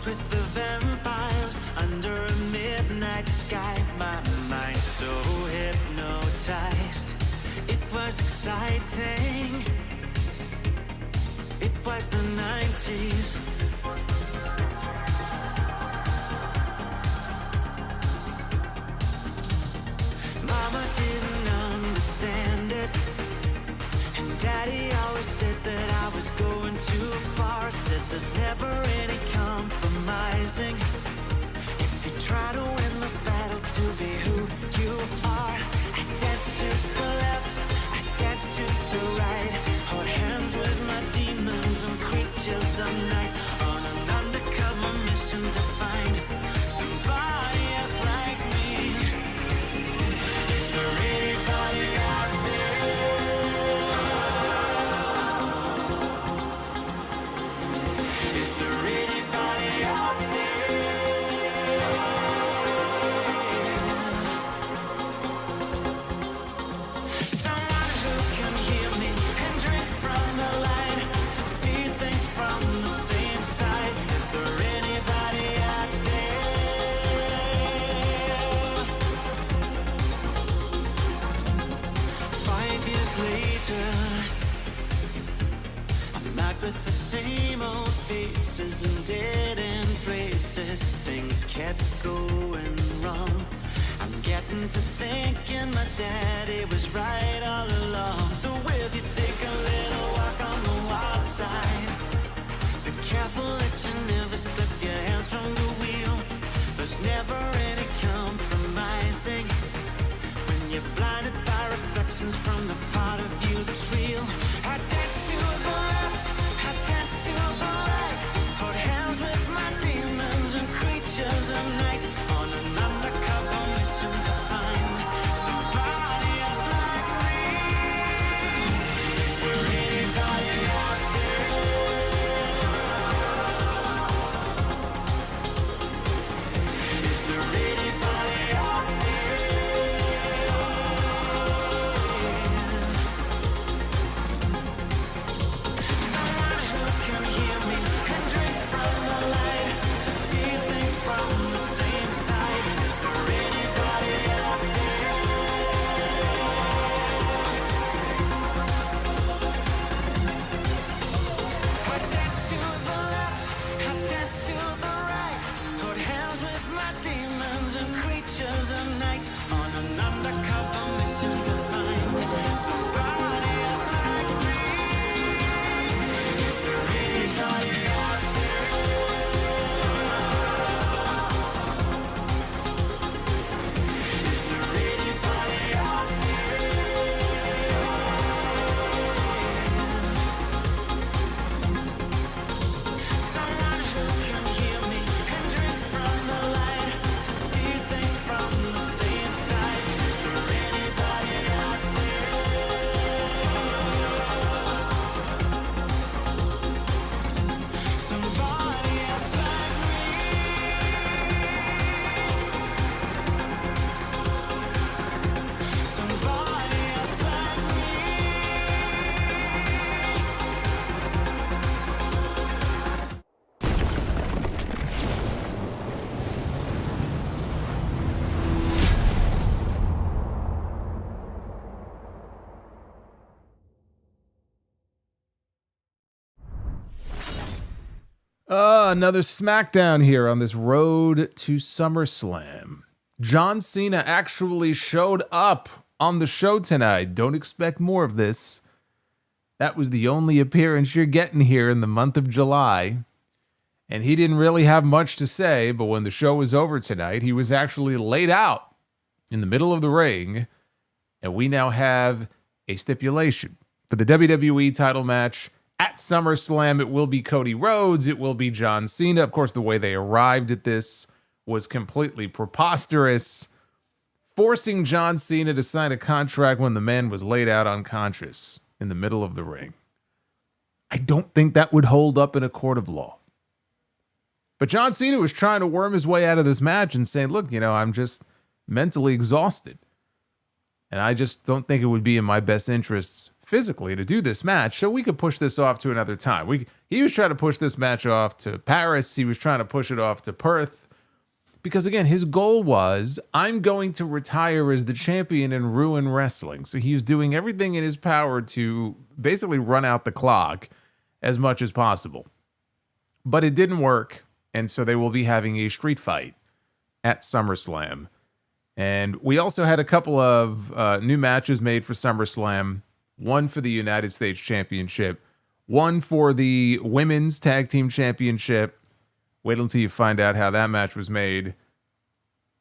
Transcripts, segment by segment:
fight with the vampires under a midnight sky. My mind so hypnotized. It was exciting. It was the 90s. Mama didn't understand it, and Daddy always said that I was going too far. Said there's never any compromising. If you try to win the battle to be who you are. I dance to the left, I dance to the right. Hold hands with my demons and creatures of night. On an undercover mission to find somebody else like me. Is there anybody out there? Is there anybody out there? Someone who can hear me and drink from the light, to see things from the same side. Is there anybody out there? 5 years later, I'm back with the same old faces and dead end places. Things kept going wrong. I'm getting to thinking my daddy was right all along. So will you take a little walk on the wild side? Be careful that you never slip your hands from the wheel. There's never any compromising when you're blinded by reflections from the part of you that's real. I dance to the left, I dance to the right. Hold hands with my demons and creatures of night. On an undercover mission to find somebody else like me. Is there anybody out there? Is there anybody out there? Someone who can hear me and drink from the light, to see things from the same side. Is there anybody out there? I dance to the left, I dance to the right. Hold hands with my demons and creatures of night. On an undercover mission to find somebody else like me. Is there anybody out there? Is there anybody out there? Someone who can hear me and drink from the light, to see things from the same side. Is there anybody out there? Somebody else like me. Somebody else like me. Another Smackdown here on this road to SummerSlam. John Cena actually showed up on the show tonight. Don't expect more of this. That was the only appearance you're getting here in the month of July. And he didn't really have much to say, but when the show was over tonight, he was actually laid out in the middle of the ring. And we now have a stipulation for the WWE title match at SummerSlam. It will be Cody Rhodes. It will be John Cena. Of course, the way they arrived at this was completely preposterous, forcing John Cena to sign a contract when the man was laid out unconscious in the middle of the ring. I don't think that would hold up in a court of law. But John Cena was trying to worm his way out of this match and saying, look, I'm just mentally exhausted. And I just don't think it would be in my best interests physically to do this match. So we could push this off to another time. He was trying to push this match off to Paris. He was trying to push it off to Perth. Because again, his goal was, I'm going to retire as the champion and ruin wrestling. So he was doing everything in his power to basically run out the clock as much as possible. But it didn't work. And so they will be having a street fight at SummerSlam. And we also had a couple of new matches made for SummerSlam. One for the United States Championship. One for the Women's Tag Team Championship. Wait until you find out how that match was made.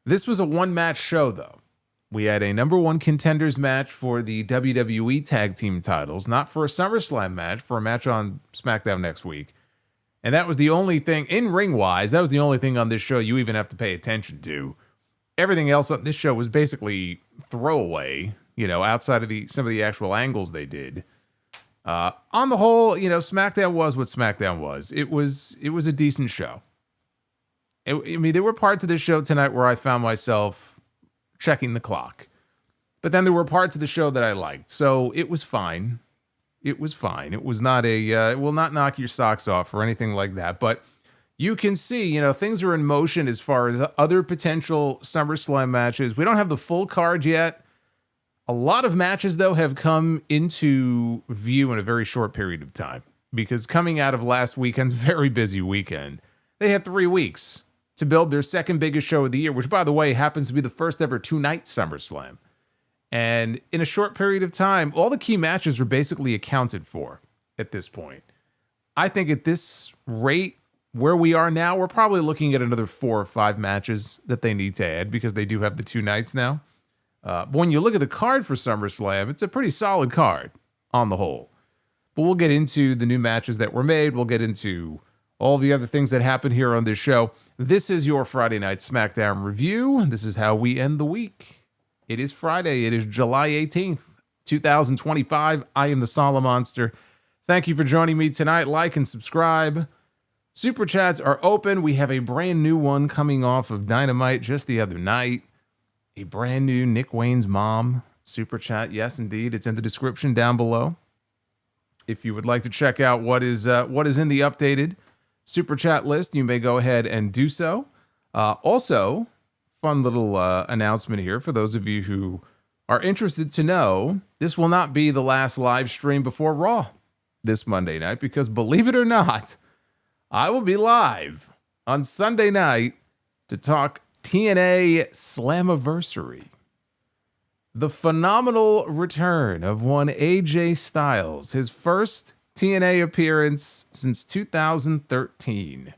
This was a one-match show, though. We had a number one contenders match for the WWE Tag Team titles. Not for a SummerSlam match, for a match on SmackDown next week. And that was the only thing, in ring-wise, that was the only thing on this show you even have to pay attention to. Everything else on this show was basically throwaway, outside of some of the actual angles they did. On the whole, SmackDown was what SmackDown was. It was a decent show. There were parts of this show tonight where I found myself checking the clock. But then there were parts of the show that I liked. So it was fine. It was fine. It was not it will not knock your socks off or anything like that. But you can see, things are in motion as far as other potential SummerSlam matches. We don't have the full card yet. A lot of matches, though, have come into view in a very short period of time. Because coming out of last weekend's very busy weekend, they had 3 weeks to build their second biggest show of the year, which, by the way, happens to be the first ever 2-night SummerSlam. And in a short period of time, all the key matches are basically accounted for at this point. I think at this rate, where we are now, we're probably looking at another 4 or 5 matches that they need to add because they do have the 2 nights now. But when you look at the card for SummerSlam, it's a pretty solid card on the whole. But we'll get into the new matches that were made. We'll get into all the other things that happen here on this show. This is your Friday Night SmackDown review. This is how we end the week. It is Friday. It is July 18th, 2025. I am the Solomonster. Thank you for joining me tonight. Like and subscribe. Super chats are open. We have a brand new one coming off of Dynamite just the other night. A brand new Nick Wayne's mom super chat. Yes, indeed. It's in the description down below. If you would like to check out what is in the updated super chat list, you may go ahead and do so. Also, fun little announcement here for those of you who are interested to know, this will not be the last live stream before Raw this Monday night because, believe it or not, I will be live on Sunday night to talk TNA Slammiversary. The phenomenal return of one AJ Styles, his first TNA appearance since 2013.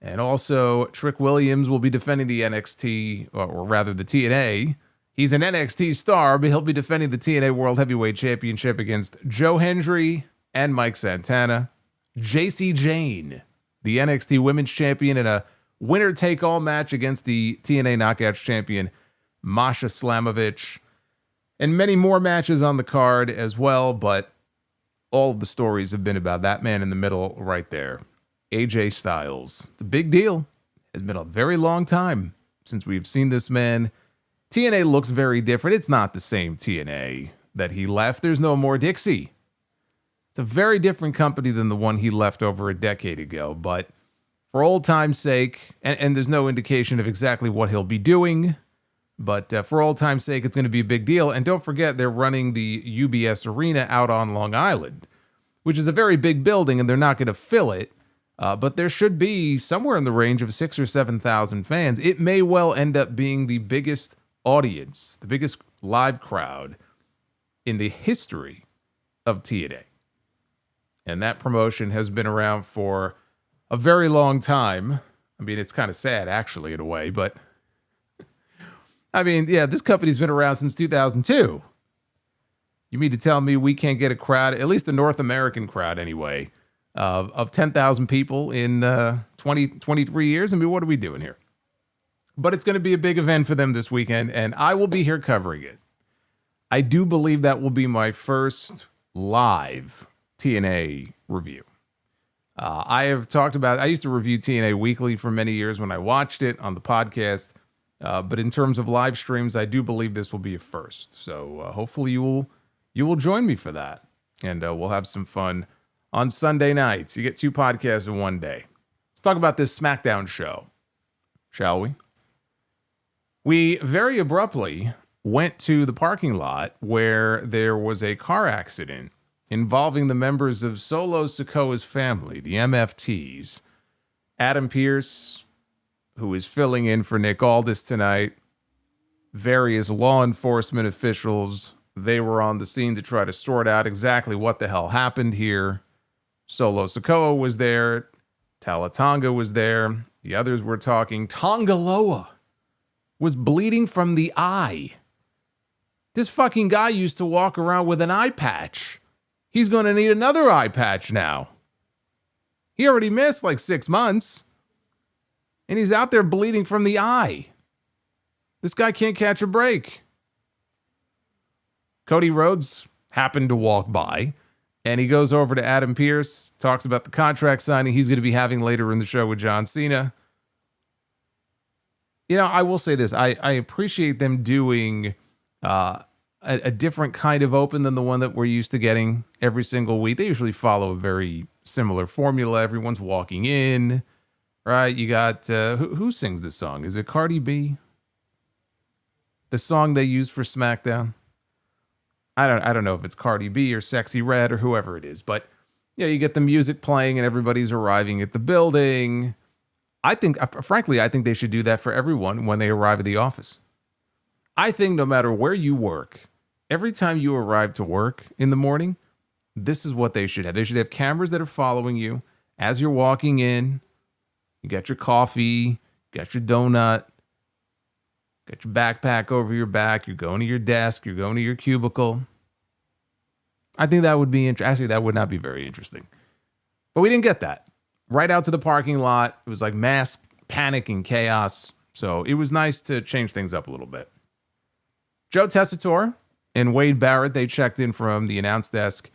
And also, Trick Williams will be defending the NXT, or rather the TNA. He's an NXT star, but he'll be defending the TNA World Heavyweight Championship against Joe Hendry and Mike Santana. JC Jane, the NXT Women's Champion, in a winner-take-all match against the TNA Knockouts Champion, Masha Slamovich. And many more matches on the card as well, but all of the stories have been about that man in the middle right there, AJ Styles. It's a big deal. It's been a very long time since we've seen this man. TNA looks very different. It's not the same TNA that he left. There's no more Dixie. It's a very different company than the one he left over a decade ago. But for old time's sake, and there's no indication of exactly what he'll be doing, but for old time's sake, it's going to be a big deal. And don't forget, they're running the UBS Arena out on Long Island, which is a very big building, and they're not going to fill it. But there should be somewhere in the range of 6,000 or 7,000 fans. It may well end up being the biggest audience, the biggest live crowd in the history of TNA. And that promotion has been around for a very long time. I mean, it's kind of sad, actually, in a way. But, I mean, yeah, this company's been around since 2002. You mean to tell me we can't get a crowd, at least the North American crowd anyway, of 10,000 people in 23 years? I mean, what are we doing here? But it's going to be a big event for them this weekend, and I will be here covering it. I do believe that will be my first live TNA review. I have talked about, I used to review TNA weekly for many years when I watched it on the podcast. But in terms of live streams, I do believe this will be a first. So hopefully you will join me for that. And we'll have some fun on Sunday nights. You get 2 podcasts in one day. Let's talk about this SmackDown show, shall we? We very abruptly went to the parking lot where there was a car accident involving the members of Solo Sikoa's family, the MFTs. Adam Pearce, who is filling in for Nick Aldis tonight, various law enforcement officials, they were on the scene to try to sort out exactly what the hell happened here. Solo Sikoa was there. Talatonga was there. The others were talking. Tongaloa was bleeding from the eye. This fucking guy used to walk around with an eye patch. He's going to need another eye patch now. He already missed like 6 months. And he's out there bleeding from the eye. This guy can't catch a break. Cody Rhodes happened to walk by, and he goes over to Adam Pearce, talks about the contract signing he's going to be having later in the show with John Cena. You know, I will say this. I appreciate them doing a different kind of open than the one that we're used to getting every single week. They usually follow a very similar formula. Everyone's walking in, right? You got, who sings this song? Is it Cardi B? The song they use for SmackDown? I don't know if it's Cardi B or Sexy Red or whoever it is, but yeah, you get the music playing and everybody's arriving at the building. I think they should do that for everyone when they arrive at the office. I think no matter where you work, every time you arrive to work in the morning, this is what they should have. They should have cameras that are following you as you're walking in. You got your coffee, got your donut, got your backpack over your back. You're going to your desk. You're going to your cubicle. I think that would be interesting. Actually, that would not be very interesting. But we didn't get that. Right out to the parking lot. It was like mass panic and chaos. So it was nice to change things up a little bit. Joe Tessitore and Wade Barrett, they checked in from the announce desk.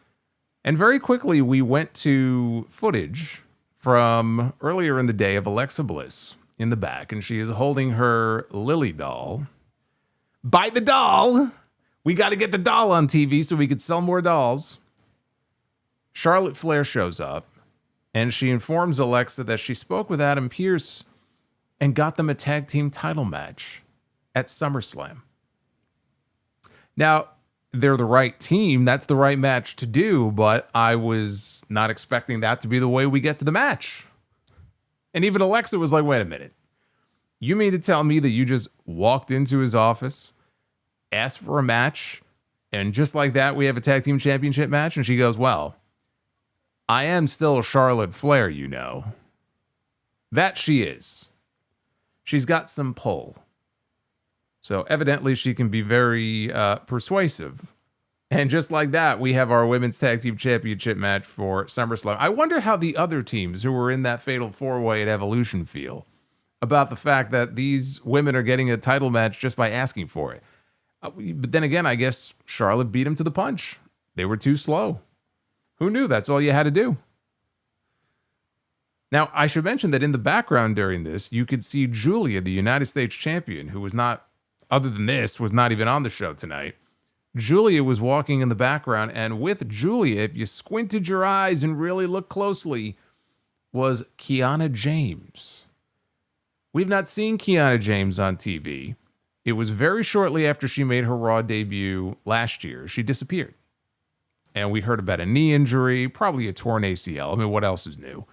And very quickly, we went to footage from earlier in the day of Alexa Bliss in the back, and she is holding her Lily doll. Buy the doll! We got to get the doll on TV so we could sell more dolls. Charlotte Flair shows up, and she informs Alexa that she spoke with Adam Pearce and got them a tag team title match at SummerSlam. Now, they're the right team. That's the right match to do, but I was not expecting that to be the way we get to the match. And even Alexa was like, wait a minute. You mean to tell me that you just walked into his office, asked for a match, and just like that, we have a tag team championship match? And she goes, well, I am still Charlotte Flair, you know. That she is. She's got some pull. So evidently she can be very persuasive. And just like that, we have our women's tag team championship match for SummerSlam. I wonder how the other teams who were in that fatal 4-way at Evolution feel about the fact that these women are getting a title match just by asking for it. But then again, I guess Charlotte beat them to the punch. They were too slow. Who knew? That's all you had to do. Now, I should mention that in the background during this, you could see Julia, the United States champion, who was not, other than this, was not even on the show tonight. Julia was walking in the background, and with Julia, if you squinted your eyes and really looked closely, was Kiana James. We've not seen Kiana James on TV. It was very shortly after she made her Raw debut last year. She disappeared. And we heard about a knee injury, probably a torn ACL. I mean, what else is new?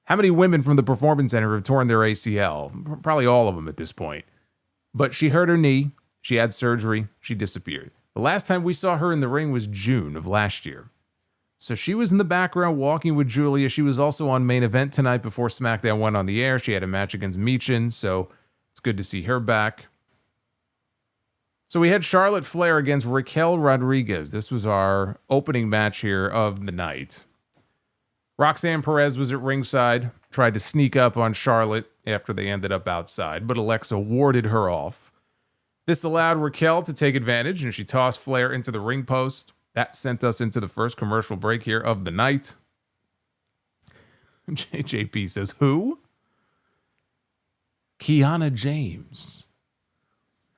How many women from the Performance Center have torn their ACL? Probably all of them at this point. But she hurt her knee. She had surgery. She disappeared. The last time we saw her in the ring was June of last year. So she was in the background walking with Julia. She was also on Main Event tonight before SmackDown went on the air. She had a match against Michin, so it's good to see her back. So we had Charlotte Flair against Raquel Rodriguez. This was our opening match here of the night. Roxanne Perez was at ringside, tried to sneak up on Charlotte after they ended up outside, but Alexa warded her off. This allowed Raquel to take advantage, and she tossed Flair into the ring post. That sent us into the first commercial break here of the night. JP says, who? Kiana James.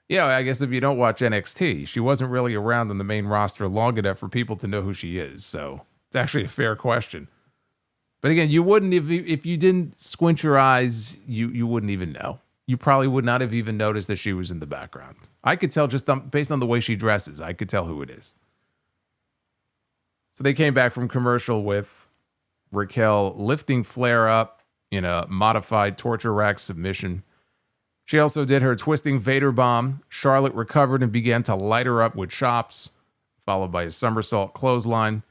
Yeah, I guess if you don't watch NXT, she wasn't really around on the main roster long enough for people to know who she is. So it's actually a fair question. But again, you wouldn't, if you didn't squint your eyes, you wouldn't even know. You probably would not have even noticed that she was in the background. I could tell just based on the way she dresses. I could tell who it is. So they came back from commercial with Raquel lifting Flair up in a modified torture rack submission. She also did her twisting Vader bomb. Charlotte recovered and began to light her up with chops, followed by a somersault clothesline.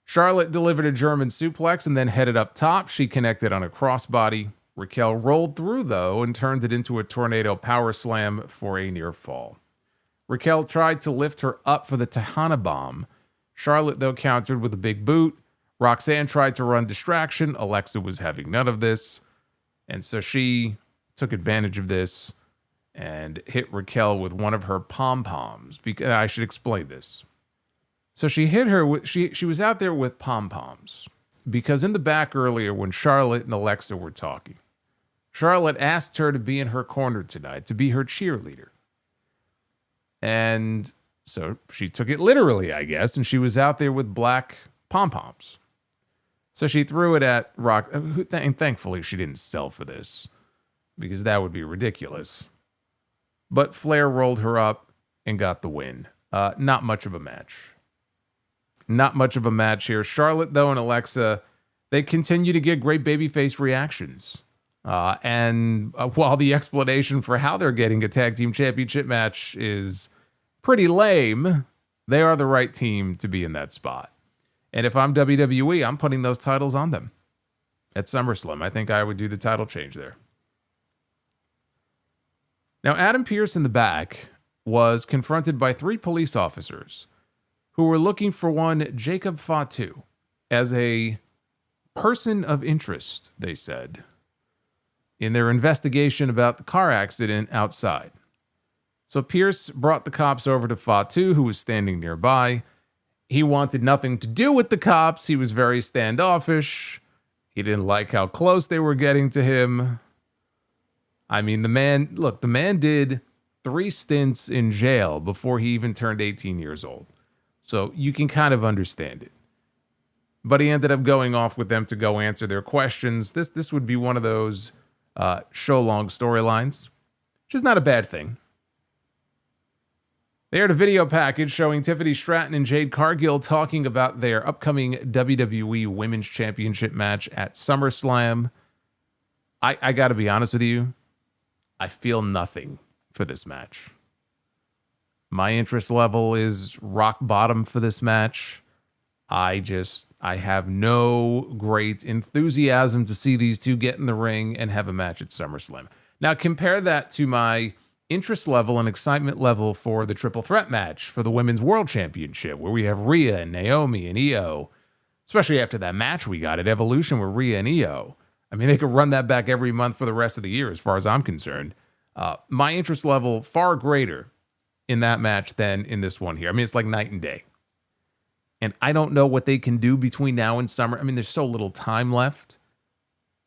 Charlotte delivered a German suplex and then headed up top. She connected on a crossbody. Raquel rolled through, though, and turned it into a tornado power slam for a near fall. Raquel tried to lift her up for the Tejana bomb. Charlotte, though, countered with a big boot. Roxanne tried to run distraction. Alexa was having none of this. And so she took advantage of this and hit Raquel with one of her pom-poms. I should explain this. So she hit her, she was out there with pom-poms because in the back earlier when Charlotte and Alexa were talking, Charlotte asked her to be in her corner tonight, to be her cheerleader. And so she took it literally, I guess, and she was out there with black pom-poms. So she threw it at Rock, and thankfully she didn't sell for this because that would be ridiculous. But Flair rolled her up and got the win. Not much of a match. Not much of a match here. Charlotte, though, and Alexa, they continue to get great babyface reactions. And while the explanation for how they're getting a tag team championship match is pretty lame, they are the right team to be in that spot. And if I'm WWE, I'm putting those titles on them. At SummerSlam, I think I would do the title change there. Now, Adam Pearce in the back was confronted by 3 police officers who were looking for one Jacob Fatu as a person of interest, they said, in their investigation about the car accident outside. So Pearce brought the cops over to Fatu, who was standing nearby. He wanted nothing to do with the cops. He was very standoffish. He didn't like how close they were getting to him. I mean, the man did 3 stints in jail before he even turned 18 years old. So you can kind of understand it. But he ended up going off with them to go answer their questions. This would be one of those show-long storylines, which is not a bad thing. They aired a video package showing Tiffany Stratton and Jade Cargill talking about their upcoming WWE Women's Championship match at SummerSlam. I got to be honest with you. I feel nothing for this match. My interest level is rock bottom for this match. I have no great enthusiasm to see these two get in the ring and have a match at SummerSlam. Now compare that to my interest level and excitement level for the triple threat match for the Women's World Championship, where we have Rhea and Naomi and Io, especially after that match we got at Evolution with Rhea and Io. I mean, they could run that back every month for the rest of the year as far as I'm concerned. My interest level far greater in that match than in this one here. I mean, it's like night and day. And I don't know what they can do between now and summer. I mean, there's so little time left.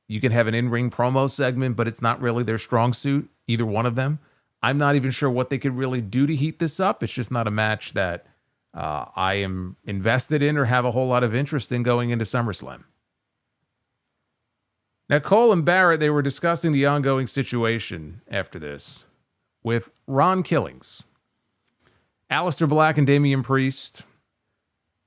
You can have an in-ring promo segment, but it's not really their strong suit, either one of them. I'm not even sure what they could really do to heat this up. It's just not a match that I am invested in or have a whole lot of interest in going into SummerSlam. Now, Cole and Barrett, they were discussing the ongoing situation after this with Ron Killings, Aleister Black, and Damian Priest.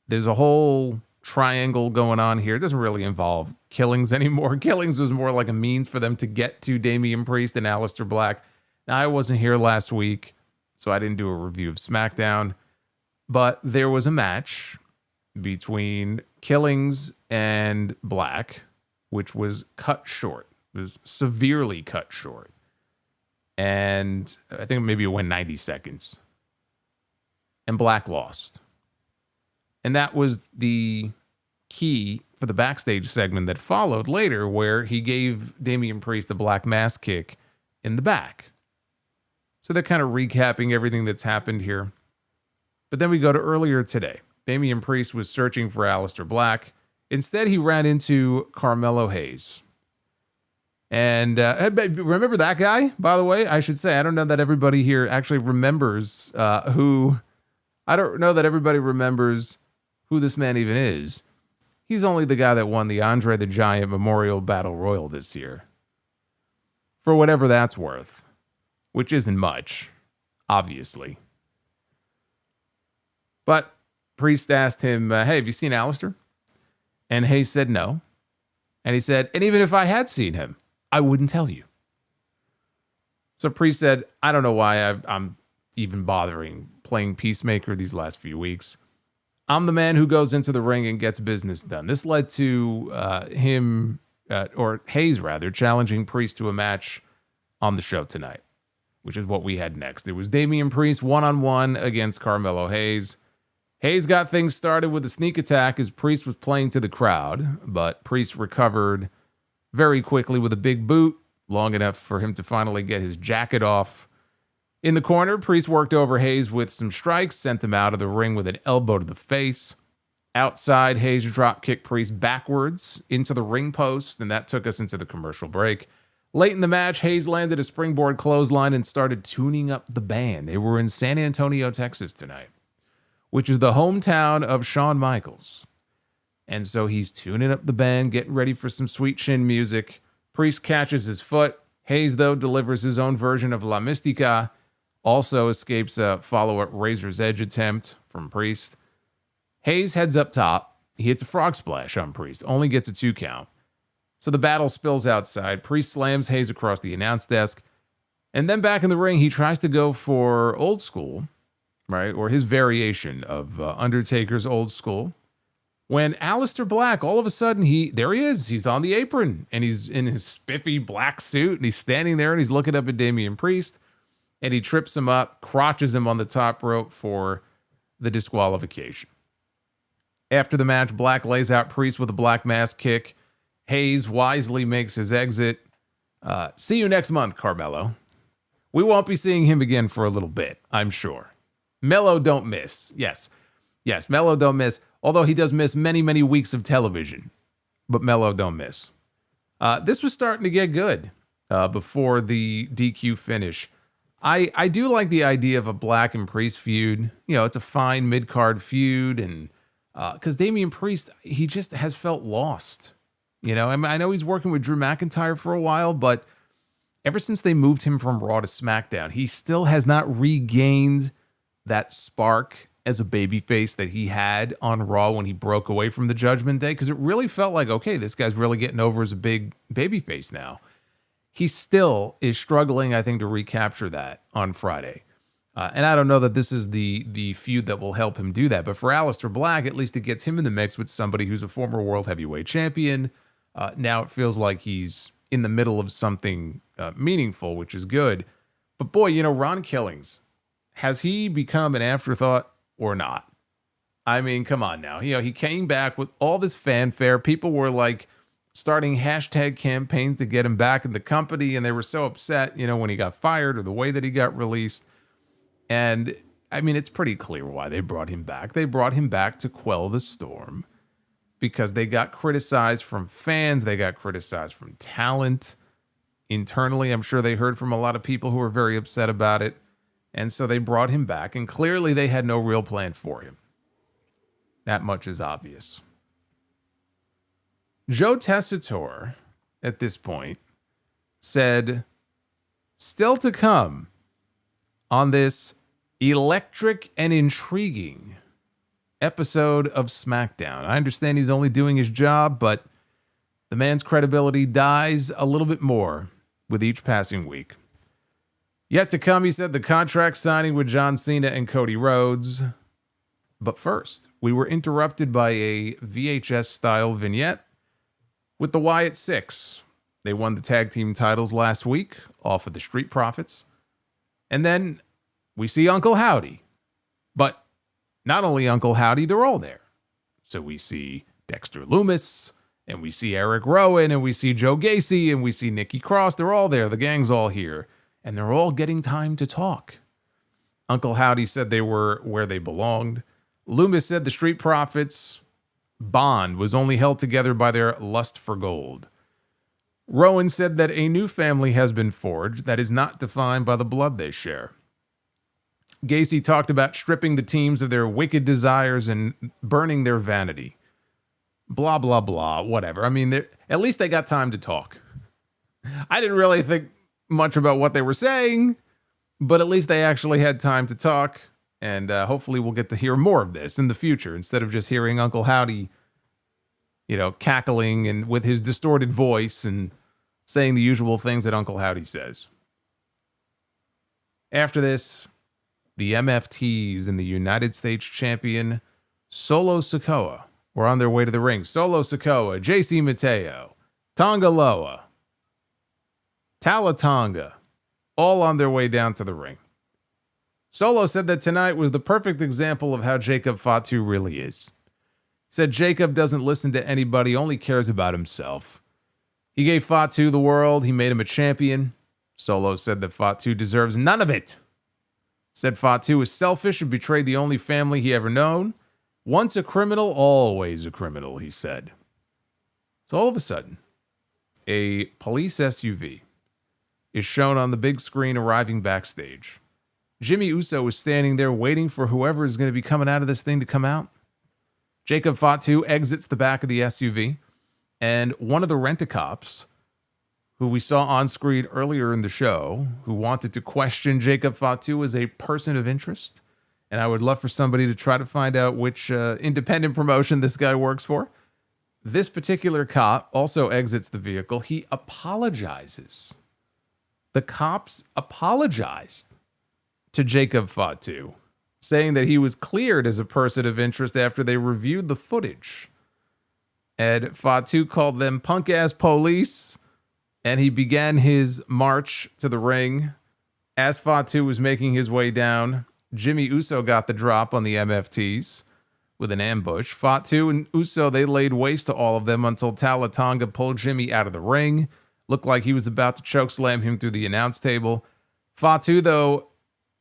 There's a whole triangle going on here. It doesn't really involve Killings anymore. Killings was more like a means for them to get to Damian Priest and Aleister Black. Now, I wasn't here last week, so I didn't do a review of SmackDown, but there was a match between Killings and Black, which was cut short. It was severely cut short. And I think maybe it went 90 seconds. And Black lost. And that was the key for the backstage segment that followed later, where he gave Damian Priest a Black Mass kick in the back. So they're kind of recapping everything that's happened here. But then we go to earlier today. Damian Priest was searching for Aleister Black. Instead, he ran into Carmelo Hayes. And remember that guy, by the way? I should say, I don't know that everybody here actually remembers who this man even is. He's only the guy that won the Andre the Giant Memorial Battle Royal this year. For whatever that's worth, which isn't much, obviously. But Priest asked him, hey, have you seen Aleister? And Hayes said no. And he said, and even if I had seen him, I wouldn't tell you. So Priest said, I don't know why I'm even bothering playing Peacemaker these last few weeks. I'm the man who goes into the ring and gets business done. This led to Hayes challenging Priest to a match on the show tonight, which is what we had next. It was Damian Priest one-on-one against Carmelo Hayes. Hayes got things started with a sneak attack as Priest was playing to the crowd, but Priest recovered very quickly with a big boot, long enough for him to finally get his jacket off. In the corner, Priest worked over Hayes with some strikes, sent him out of the ring with an elbow to the face. Outside, Hayes drop-kicked Priest backwards into the ring post, and that took us into the commercial break. Late in the match, Hayes landed a springboard clothesline and started tuning up the band. They were in San Antonio, Texas tonight, which is the hometown of Shawn Michaels. And so he's tuning up the band, getting ready for some sweet chin music. Priest catches his foot. Hayes, though, delivers his own version of La Mystica. Also escapes a follow-up Razor's Edge attempt from Priest. Hayes heads up top. He hits a frog splash on Priest. Only gets a 2 count. So the battle spills outside. Priest slams Hayes across the announce desk. And then back in the ring, he tries to go for old school, right? Or his variation of Undertaker's old school. When Aleister Black, all of a sudden, there he is. He's on the apron. And he's in his spiffy black suit. And he's standing there and he's looking up at Damian Priest. And he trips him up, crotches him on the top rope for the disqualification. After the match, Black lays out Priest with a black mass kick. Hayes wisely makes his exit. See you next month, Carmelo. We won't be seeing him again for a little bit, I'm sure. Mello don't miss. Yes, Mello don't miss. Although he does miss many, many weeks of television. But Mello don't miss. This was starting to get good before the DQ finish. I do like the idea of a Black and Priest feud. You know, it's a fine mid-card feud. And because Damian Priest, he just has felt lost. You know, I know he's working with Drew McIntyre for a while, but ever since they moved him from Raw to SmackDown, he still has not regained that spark as a babyface that he had on Raw when he broke away from the Judgment Day. Because it really felt like, okay, this guy's really getting over as a big babyface now. He still is struggling, I think, to recapture that on Friday. And I don't know that this is the feud that will help him do that. But for Aleister Black, at least it gets him in the mix with somebody who's a former World Heavyweight Champion. Now it feels like he's in the middle of something meaningful, which is good. But boy, you know, Ron Killings, has he become an afterthought or not? I mean, come on now. You know, he came back with all this fanfare. People were like starting hashtag campaigns to get him back in the company. And they were so upset, you know, when he got fired or the way that he got released. And I mean, it's pretty clear why they brought him back. They brought him back to quell the storm because they got criticized from fans. They got criticized from talent. Internally, I'm sure they heard from a lot of people who were very upset about it. And so they brought him back. And clearly they had no real plan for him. That much is obvious. Joe Tessitore, at this point, said, still to come on this electric and intriguing episode of SmackDown. I understand he's only doing his job, but the man's credibility dies a little bit more with each passing week. Yet to come, he said, the contract signing with John Cena and Cody Rhodes. But first, we were interrupted by a VHS-style vignette with the Wyatt Six. They won the tag team titles last week off of the Street Profits. And then we see Uncle Howdy. But not only Uncle Howdy, they're all there. So we see Dexter Lumis, and we see Eric Rowan, and we see Joe Gacy, and we see Nikki Cross. They're all there. The gang's all here. And they're all getting time to talk. Uncle Howdy said they were where they belonged. Lumis said the Street Profits' bond was only held together by their lust for gold. Rowan said that a new family has been forged that is not defined by the blood they share. Gacy talked about stripping the teams of their wicked desires and burning their vanity. Blah, blah, blah, whatever. I mean, at least they got time to talk. I didn't really think much about what they were saying, but at least they actually had time to talk, and hopefully we'll get to hear more of this in the future instead of just hearing Uncle Howdy, cackling and with his distorted voice and saying the usual things that Uncle Howdy says. After this, the MFTs and the United States champion Solo Sikoa were on their way to the ring. Solo Sikoa, JC Mateo, Tonga Loa, Talatonga, all on their way down to the ring. Solo said that tonight was the perfect example of how Jacob Fatu really is. He said Jacob doesn't listen to anybody, only cares about himself. He gave Fatu the world, he made him a champion. Solo said that Fatu deserves none of it. Said Fatu is selfish and betrayed the only family he ever known. Once a criminal, always a criminal, he said. So all of a sudden, a police SUV is shown on the big screen arriving backstage. Jimmy Uso is standing there waiting for whoever is going to be coming out of this thing to come out. Jacob Fatu exits the back of the SUV, and one of the rent-a-cops, who we saw on screen earlier in the show, who wanted to question Jacob Fatu as a person of interest, and I would love for somebody to try to find out which independent promotion this guy works for. This particular cop also exits the vehicle. He apologizes. The cops apologized to Jacob Fatu, saying that he was cleared as a person of interest after they reviewed the footage. And Fatu called them punk-ass police, and he began his march to the ring. As Fatu was making his way down, Jimmy Uso got the drop on the MFTs with an ambush. Fatu and Uso, they laid waste to all of them until Talatonga pulled Jimmy out of the ring. Looked like he was about to chokeslam him through the announce table. Fatu, though,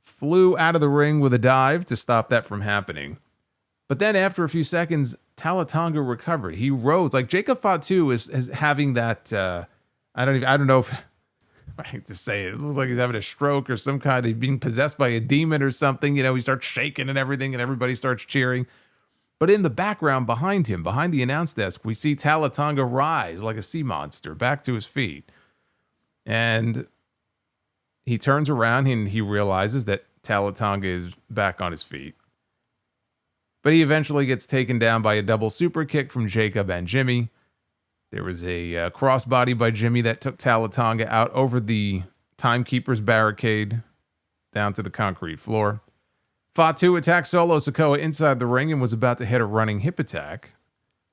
flew out of the ring with a dive to stop that from happening. But then after a few seconds, Talatonga recovered. He rose. Like Jacob Fatu is having that, I don't know if I hate to say it. It looks like he's having a stroke or some kind of being possessed by a demon or something. He starts shaking and everything and everybody starts cheering. But in the background behind him, behind the announce desk, we see Talatonga rise like a sea monster back to his feet. And he turns around and he realizes that Talatonga is back on his feet. But he eventually gets taken down by a double super kick from Jacob and Jimmy. There was a crossbody by Jimmy that took Talatonga out over the timekeeper's barricade down to the concrete floor. Fatu attacked Solo Sikoa inside the ring and was about to hit a running hip attack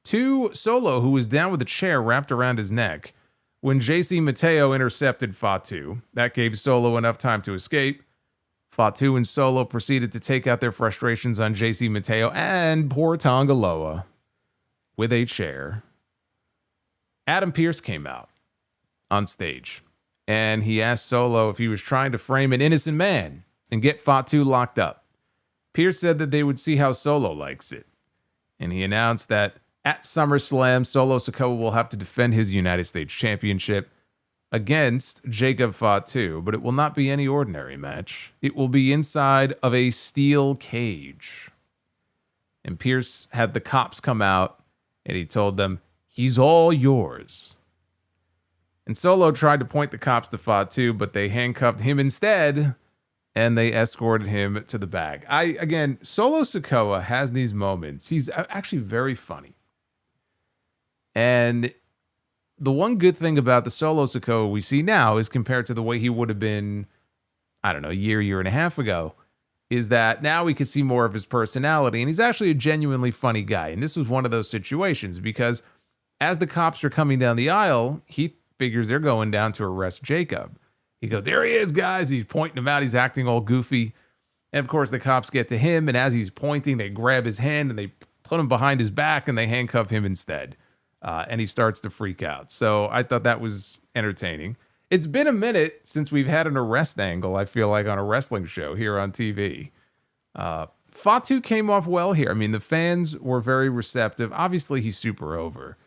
to Solo, who was down with a chair wrapped around his neck, when JC Mateo intercepted Fatu. That gave Solo enough time to escape. Fatu and Solo proceeded to take out their frustrations on JC Mateo and poor Tonga Loa with a chair. Adam Pearce came out on stage, and he asked Solo if he was trying to frame an innocent man and get Fatu locked up. Pearce said that they would see how Solo likes it, and he announced that at SummerSlam, Solo Sikoa will have to defend his United States Championship against Jacob Fatu, but it will not be any ordinary match. It will be inside of a steel cage. And Pearce had the cops come out, and he told them, "He's all yours." And Solo tried to point the cops to Fatu, but they handcuffed him instead, and they escorted him to the bag. Solo Sikoa has these moments. He's actually very funny. And the one good thing about the Solo Sikoa we see now is compared to the way he would have been, a year and a half ago, is that now we can see more of his personality. And he's actually a genuinely funny guy. And this was one of those situations because as the cops are coming down the aisle, he figures they're going down to arrest Jacob. He goes, "There he is, guys." He's pointing him out. He's acting all goofy. And of course, the cops get to him. And as he's pointing, they grab his hand and they put him behind his back and they handcuff him instead. And he starts to freak out. So I thought that was entertaining. It's been a minute since we've had an arrest angle, I feel like, on a wrestling show here on TV. Fatu came off well here. I mean, the fans were very receptive. Obviously, he's super over.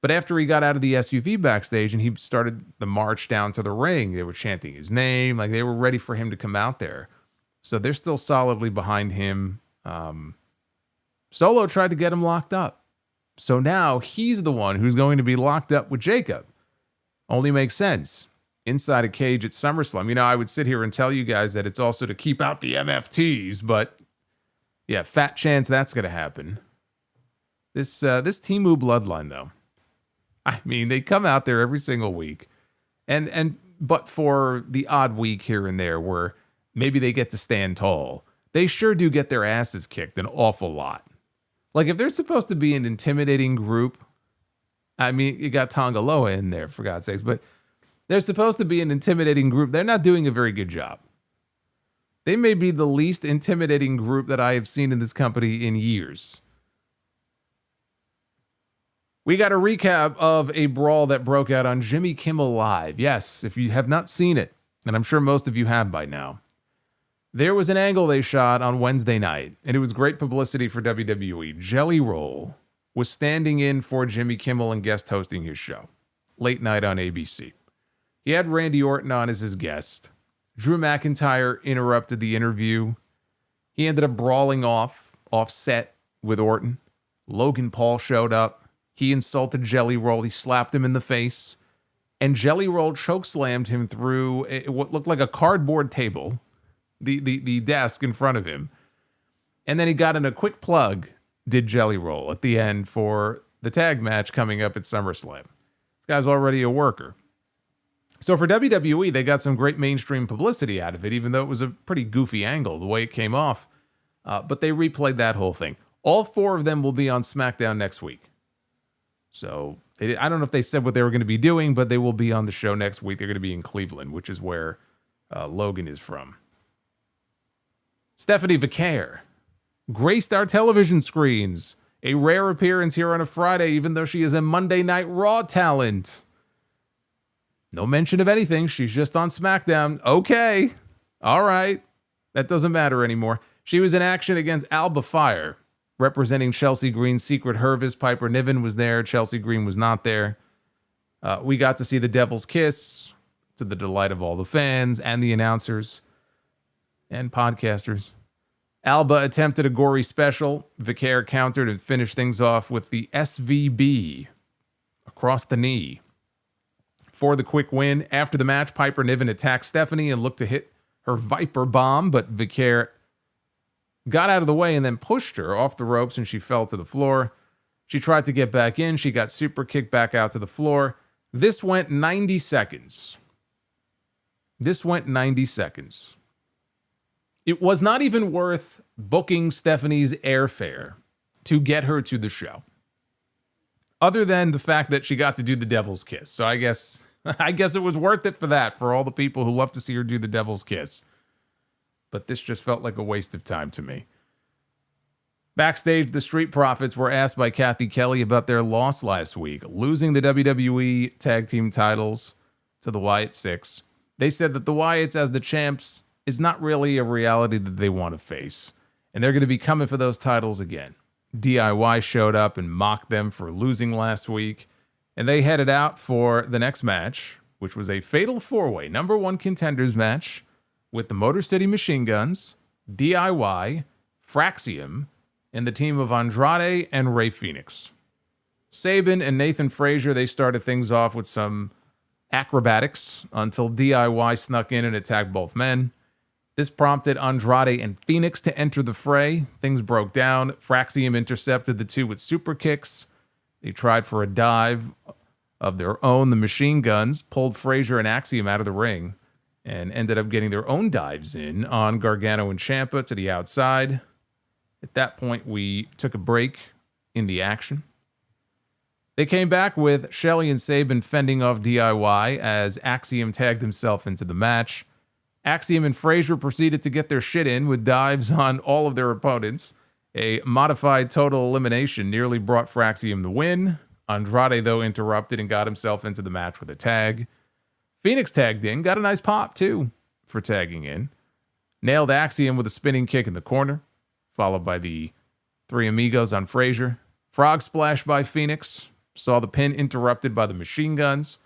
But after he got out of the SUV backstage and he started the march down to the ring, they were chanting his name. Like, they were ready for him to come out there. So they're still solidly behind him. Solo tried to get him locked up. So now he's the one who's going to be locked up with Jacob. Only makes sense. Inside a cage at SummerSlam. You know, I would sit here and tell you guys that it's also to keep out the MFTs, but yeah, fat chance that's going to happen. This Temu bloodline, though. I mean, they come out there every single week. But for the odd week here and there where maybe they get to stand tall, they sure do get their asses kicked an awful lot. Like, if they're supposed to be an intimidating group, I mean, you got Tongaloa in there, for God's sakes, but they're supposed to be an intimidating group. They're not doing a very good job. They may be the least intimidating group that I have seen in this company in years. We got a recap of a brawl that broke out on Jimmy Kimmel Live. Yes, if you have not seen it, and I'm sure most of you have by now, there was an angle they shot on Wednesday night, and it was great publicity for WWE. Jelly Roll was standing in for Jimmy Kimmel and guest hosting his show, late night on ABC. He had Randy Orton on as his guest. Drew McIntyre interrupted the interview. He ended up brawling offset with Orton. Logan Paul showed up. He insulted Jelly Roll. He slapped him in the face. And Jelly Roll chokeslammed him through what looked like a cardboard table, the desk in front of him. And then he got in a quick plug, did Jelly Roll, at the end for the tag match coming up at SummerSlam. This guy's already a worker. So for WWE, they got some great mainstream publicity out of it, even though it was a pretty goofy angle, the way it came off. But they replayed that whole thing. All four of them will be on SmackDown next week. So I don't know if they said what they were going to be doing, but they will be on the show next week. They're going to be in Cleveland, which is where Logan is from. Stephanie Vaquer graced our television screens. A rare appearance here on a Friday, even though she is a Monday Night Raw talent. No mention of anything. She's just on SmackDown. Okay. All right. That doesn't matter anymore. She was in action against Alba Fyre, representing Chelsea Green's secret Hervice. Piper Niven was there. Chelsea Green was not there. We got to see the Devil's Kiss, to the delight of all the fans and the announcers and podcasters. Alba attempted a gory special. Vaquer countered and finished things off with the SVB across the knee for the quick win. After the match, Piper Niven attacked Stephanie and looked to hit her Viper Bomb, but Vaquer got out of the way and then pushed her off the ropes and she fell to the floor. She tried to get back in. She got super kicked back out to the floor. This went 90 seconds. It was not even worth booking Stephanie's airfare to get her to the show, other than the fact that she got to do the Devil's Kiss. So I guess it was worth it for that, for all the people who love to see her do the Devil's Kiss. But this just felt like a waste of time to me. Backstage, the Street Profits were asked by Kathy Kelly about their loss last week, losing the WWE Tag Team titles to the Wyatt Six. They said that the Wyatts as the champs is not really a reality that they want to face, and they're going to be coming for those titles again. DIY showed up and mocked them for losing last week, and they headed out for the next match, which was a fatal four-way number one contenders match with the Motor City Machine Guns, DIY, Fraxiom, and the team of Andrade and Rey Fenix. Sabin and Nathan Frazier, they started things off with some acrobatics until DIY snuck in and attacked both men. This prompted Andrade and Fenix to enter the fray. Things broke down. Fraxiom intercepted the two with super kicks. They tried for a dive of their own. The Machine Guns pulled Frazier and Axiom out of the ring and ended up getting their own dives in on Gargano and Ciampa to the outside. At that point, we took a break in the action. They came back with Shelley and Sabin fending off DIY as Axiom tagged himself into the match. Axiom and Frazier proceeded to get their shit in with dives on all of their opponents. A modified total elimination nearly brought Fraxiom the win. Andrade, though, interrupted and got himself into the match with a tag. Fenix tagged in, got a nice pop, too, for tagging in. Nailed Axiom with a spinning kick in the corner, followed by the Three Amigos on Frazier. Frog splash by Fenix. saw the pin interrupted by the machine guns.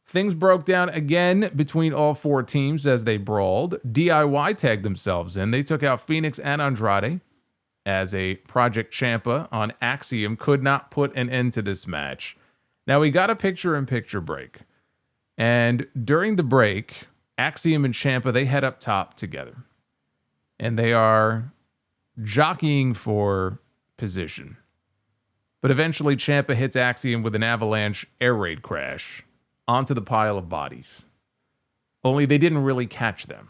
Things broke down again between all four teams as they brawled. DIY tagged themselves in. They took out Fenix and Andrade as a Project Ciampa on Axiom could not put an end to this match. Now, we got a picture-in-picture break. And during the break, Axiom and Ciampa, they head up top together. And they are jockeying for position. But eventually, Ciampa hits Axiom with an avalanche air raid crash onto the pile of bodies. Only they didn't really catch them.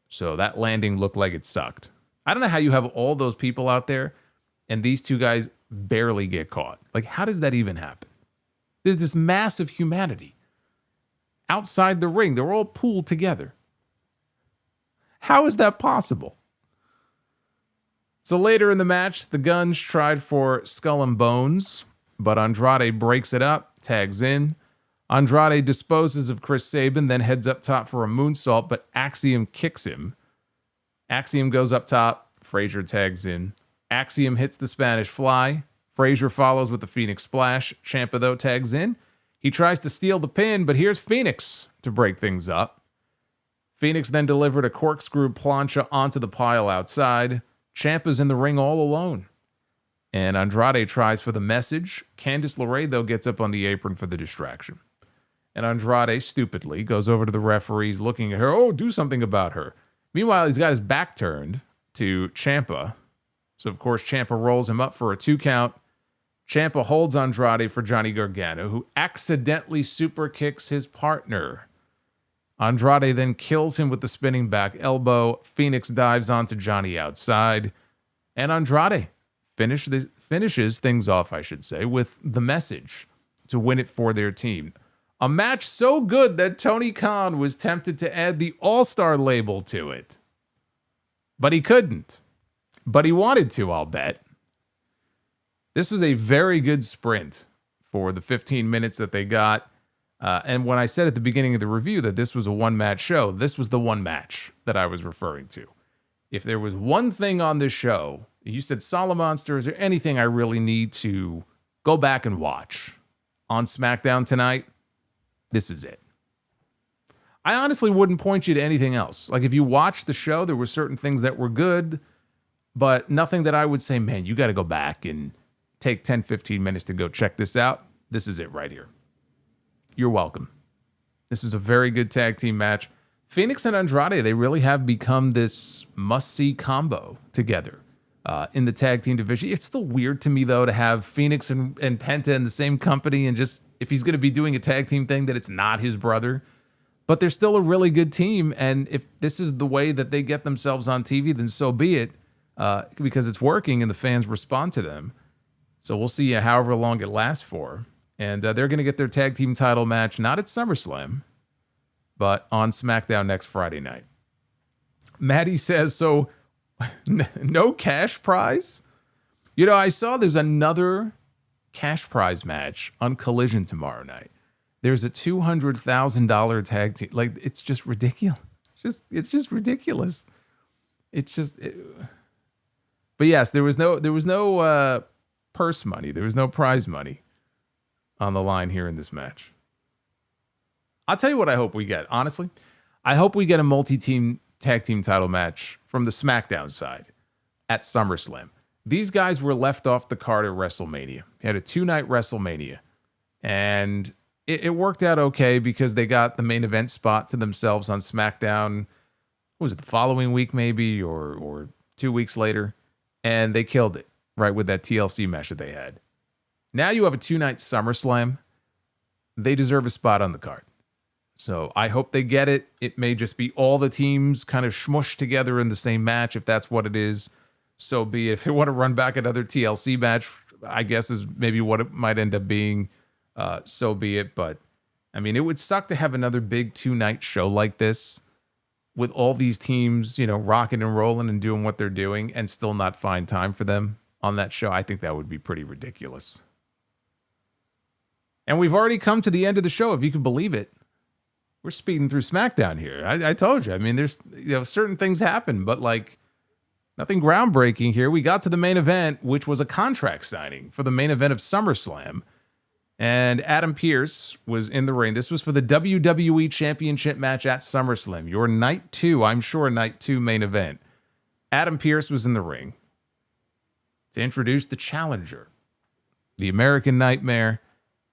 So that landing looked like it sucked. I don't know how you have all those people out there and these two guys barely get caught. Like, how does that even happen? There's this massive humanity outside the ring. They're all pooled together. How is that possible? So later in the match, the Guns tried for Skull and Bones, but Andrade breaks it up, tags in. Andrade disposes of Chris Sabin, then heads up top for a moonsault, but Axiom kicks him. Axiom goes up top, Frazier tags in. Axiom hits the Spanish Fly. Frazier follows with the Phoenix Splash. Ciampa, though, tags in. He tries to steal the pin, but here's Phoenix to break things up. Phoenix then delivered a corkscrew plancha onto the pile outside. Ciampa's in the ring all alone. And Andrade tries for the message. Candice LeRae, though, gets up on the apron for the distraction. And Andrade, stupidly, goes over to the referees looking at her. Oh, do something about her. Meanwhile, he's got his back turned to Ciampa. So, of course, Ciampa rolls him up for a 2 count. Ciampa holds Andrade for Johnny Gargano, who accidentally super kicks his partner. Andrade then kills him with the spinning back elbow. Phoenix dives onto Johnny outside. And Andrade finishes things off, I should say, with the message to win it for their team. A match so good that Tony Khan was tempted to add the All-Star label to it. But he couldn't. But he wanted to, I'll bet. This was a very good sprint for the 15 minutes that they got. And when I said at the beginning of the review that this was a one-match show, this was the one match that I was referring to. If there was one thing on this show, you said Solomonster, is there anything I really need to go back and watch on SmackDown tonight? This is it. I honestly wouldn't point you to anything else. Like, if you watched the show, there were certain things that were good, but nothing that I would say, man, you got to go back and take 10, 15 minutes to go check this out. This is it right here. You're welcome. This is a very good tag team match. Phoenix and Andrade, they really have become this must-see combo together in the tag team division. It's still weird to me, though, to have Phoenix and Penta in the same company and just, if he's going to be doing a tag team thing, that it's not his brother. But they're still a really good team, and if this is the way that they get themselves on TV, then so be it, because it's working and the fans respond to them. So we'll see however long it lasts for. And they're going to get their tag team title match, not at SummerSlam, but on SmackDown next Friday night. Maddie says, so no cash prize? You know, I saw there's another cash prize match on Collision tomorrow night. There's a $200,000 tag team. Like, it's just ridiculous. It's just ridiculous. But yes, there was no purse money. There was no prize money on the line here in this match. I'll tell you what I hope we get. Honestly, I hope we get a multi-team tag team title match from the SmackDown side at SummerSlam. These guys were left off the card at WrestleMania. They had a 2-night WrestleMania. And it worked out okay because they got the main event spot to themselves on SmackDown. What was it, the following week maybe, or 2 weeks later? And they killed it, right, with that TLC match that they had. Now you have a 2-night SummerSlam. They deserve a spot on the card. So I hope they get it. It may just be all the teams kind of smushed together in the same match. If that's what it is, so be it. If they want to run back another TLC match, I guess is maybe what it might end up being. So be it. But I mean, it would suck to have another big 2-night show like this with all these teams, you know, rocking and rolling and doing what they're doing and still not find time for them on that show. I think that would be pretty ridiculous. And we've already come to the end of the show, if you can believe it. We're speeding through SmackDown here. I told you. I mean, there's, you know, certain things happen, but like nothing groundbreaking here. We got to the main event, which was a contract signing for the main event of SummerSlam. And Adam Pearce was in the ring. This was for the WWE Championship match at SummerSlam. Your night 2, I'm sure, night 2 main event. Adam Pearce was in the ring to introduce the challenger, the American Nightmare,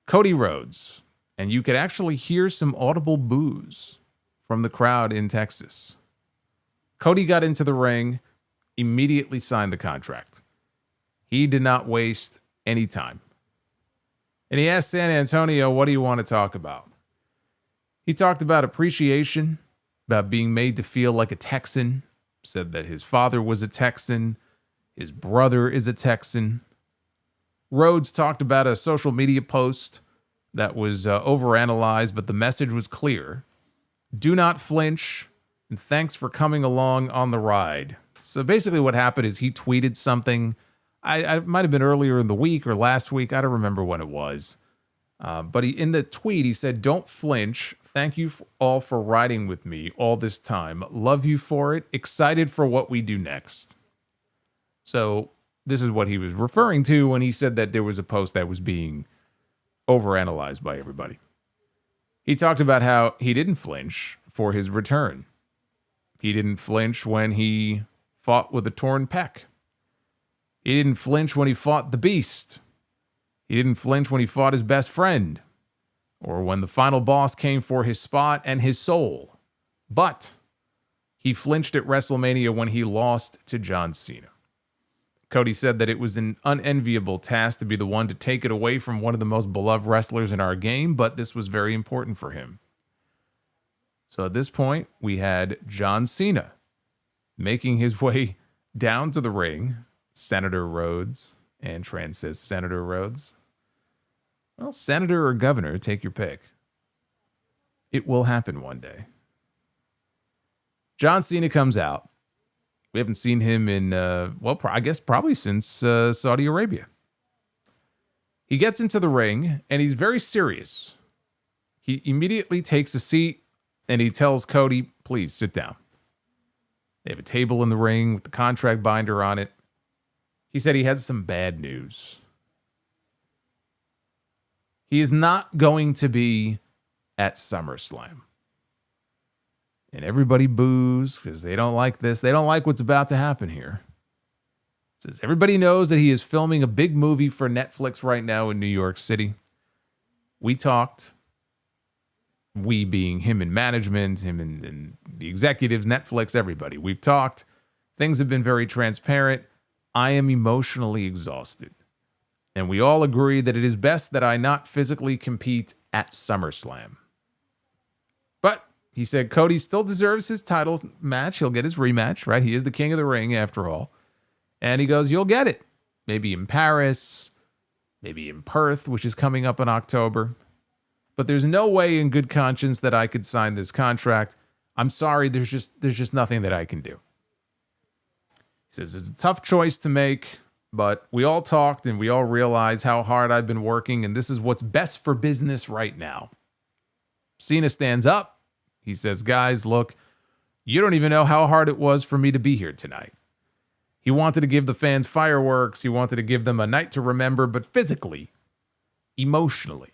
Cody Rhodes. And you could actually hear some audible boos from the crowd in Texas. Cody got into the ring, immediately signed the contract. He did not waste any time. And he asked San Antonio, what do you want to talk about? He talked about appreciation, about being made to feel like a Texan, said that his father was a Texan, his brother is a Texan. Rhodes talked about a social media post that was overanalyzed, but the message was clear. Do not flinch, and thanks for coming along on the ride. So basically what happened is he tweeted something. I might have been earlier in the week or last week. I don't remember when it was. But in the tweet, he said, don't flinch. Thank you all for riding with me all this time. Love you for it. Excited for what we do next. So this is what he was referring to when he said that there was a post that was being overanalyzed by everybody. He talked about how he didn't flinch for his return. He didn't flinch when he fought with a torn pec. He didn't flinch when he fought the Beast. He didn't flinch when he fought his best friend or when the final boss came for his spot and his soul. But he flinched at WrestleMania when he lost to John Cena. Cody said that it was an unenviable task to be the one to take it away from one of the most beloved wrestlers in our game, but this was very important for him. So at this point, we had John Cena making his way down to the ring. Senator Rhodes. And Tran says, Senator Rhodes. Well, senator or governor, take your pick. It will happen one day. John Cena comes out. We haven't seen him in, I guess probably since Saudi Arabia. He gets into the ring, and he's very serious. He immediately takes a seat, and he tells Cody, please sit down. They have a table in the ring with the contract binder on it. He said he had some bad news. He is not going to be at SummerSlam. And everybody boos because they don't like this. They don't like what's about to happen here. It says everybody knows that he is filming a big movie for Netflix right now in New York City. We talked. We being him in management, him and the executives, Netflix, everybody. We've talked. Things have been very transparent. I am emotionally exhausted. And we all agree that it is best that I not physically compete at SummerSlam. But he said Cody still deserves his title match. He'll get his rematch, right? He is the king of the ring after all. And he goes, you'll get it. Maybe in Paris, maybe in Perth, which is coming up in October. But there's no way in good conscience that I could sign this contract. I'm sorry, there's just nothing that I can do. He says it's a tough choice to make, but we all talked and we all realized how hard I've been working, and this is what's best for business right now. Cena stands up. He says, guys, look, you don't even know how hard it was for me to be here tonight. He wanted to give the fans fireworks. He wanted to give them a night to remember, but physically, emotionally,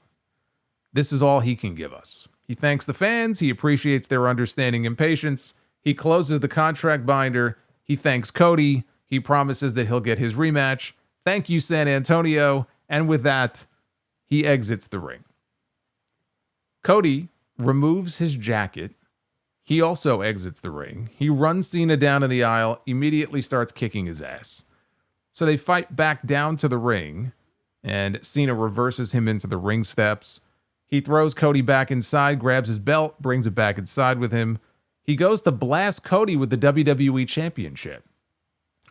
this is all he can give us. He thanks the fans. He appreciates their understanding and patience. He closes the contract binder. He thanks Cody. He promises that he'll get his rematch. Thank you, San Antonio. And with that, he exits the ring. Cody removes his jacket. He also exits the ring. He runs Cena down in the aisle, immediately starts kicking his ass. So they fight back down to the ring, and Cena reverses him into the ring steps. He throws Cody back inside, grabs his belt, brings it back inside with him. He goes to blast Cody with the WWE Championship.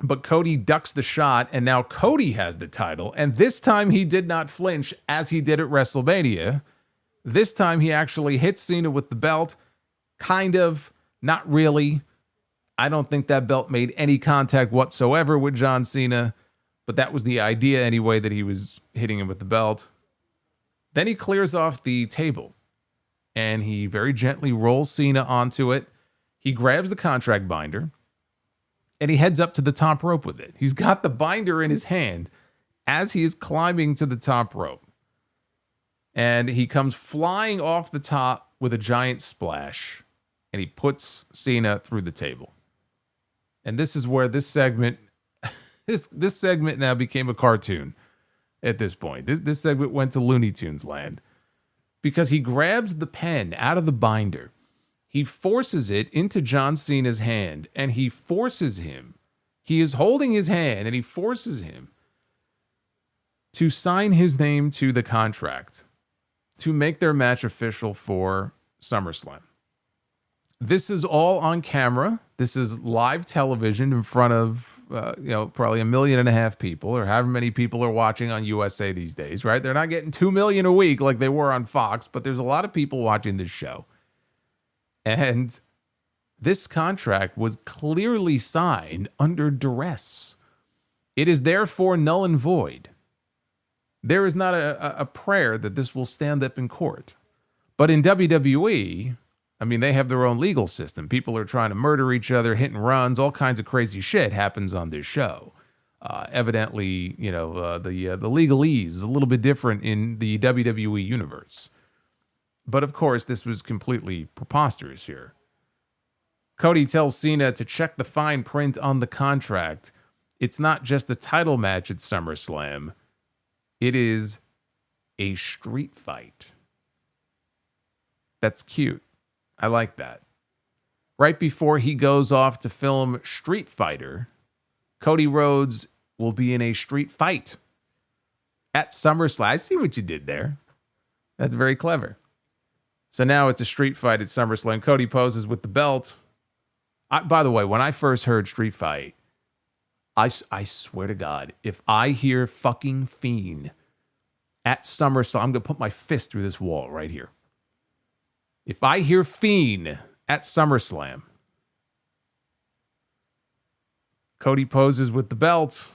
But Cody ducks the shot, and now Cody has the title. And this time he did not flinch as he did at WrestleMania. This time he actually hits Cena with the belt. Kind of, not really. I don't think that belt made any contact whatsoever with John Cena. But that was the idea anyway, that he was hitting him with the belt. Then he clears off the table. And he very gently rolls Cena onto it. He grabs the contract binder. And he heads up to the top rope with it. He's got the binder in his hand as he is climbing to the top rope. And he comes flying off the top with a giant splash, and he puts Cena through the table. And this is where this segment, this segment now became a cartoon at this point. This segment went to Looney Tunes land because he grabs the pen out of the binder. He forces it into John Cena's hand, and he forces him. He is holding his hand, and he forces him to sign his name to the contract to make their match official for SummerSlam. This is all on camera. This is live television in front of, probably 1.5 million people, or however many people are watching on USA these days, right? They're not getting 2 million a week like they were on Fox, but there's a lot of people watching this show. And this contract was clearly signed under duress. It is therefore null and void. There is not a prayer that this will stand up in court. But in WWE, I mean, they have their own legal system. People are trying to murder each other, hit and runs, all kinds of crazy shit happens on this show. Evidently, the legalese is a little bit different in the WWE universe. But of course, this was completely preposterous here. Cody tells Cena to check the fine print on the contract. It's not just a title match at SummerSlam. It is a street fight. That's cute. I like that. Right before he goes off to film Street Fighter, Cody Rhodes will be in a street fight at SummerSlam. I see what you did there. That's very clever. So now it's a street fight at SummerSlam. Cody poses with the belt. By the way, when I first heard street fight, I swear to God, if I hear fucking Fiend at SummerSlam, I'm going to put my fist through this wall right here. If I hear Fiend at SummerSlam, Cody poses with the belt.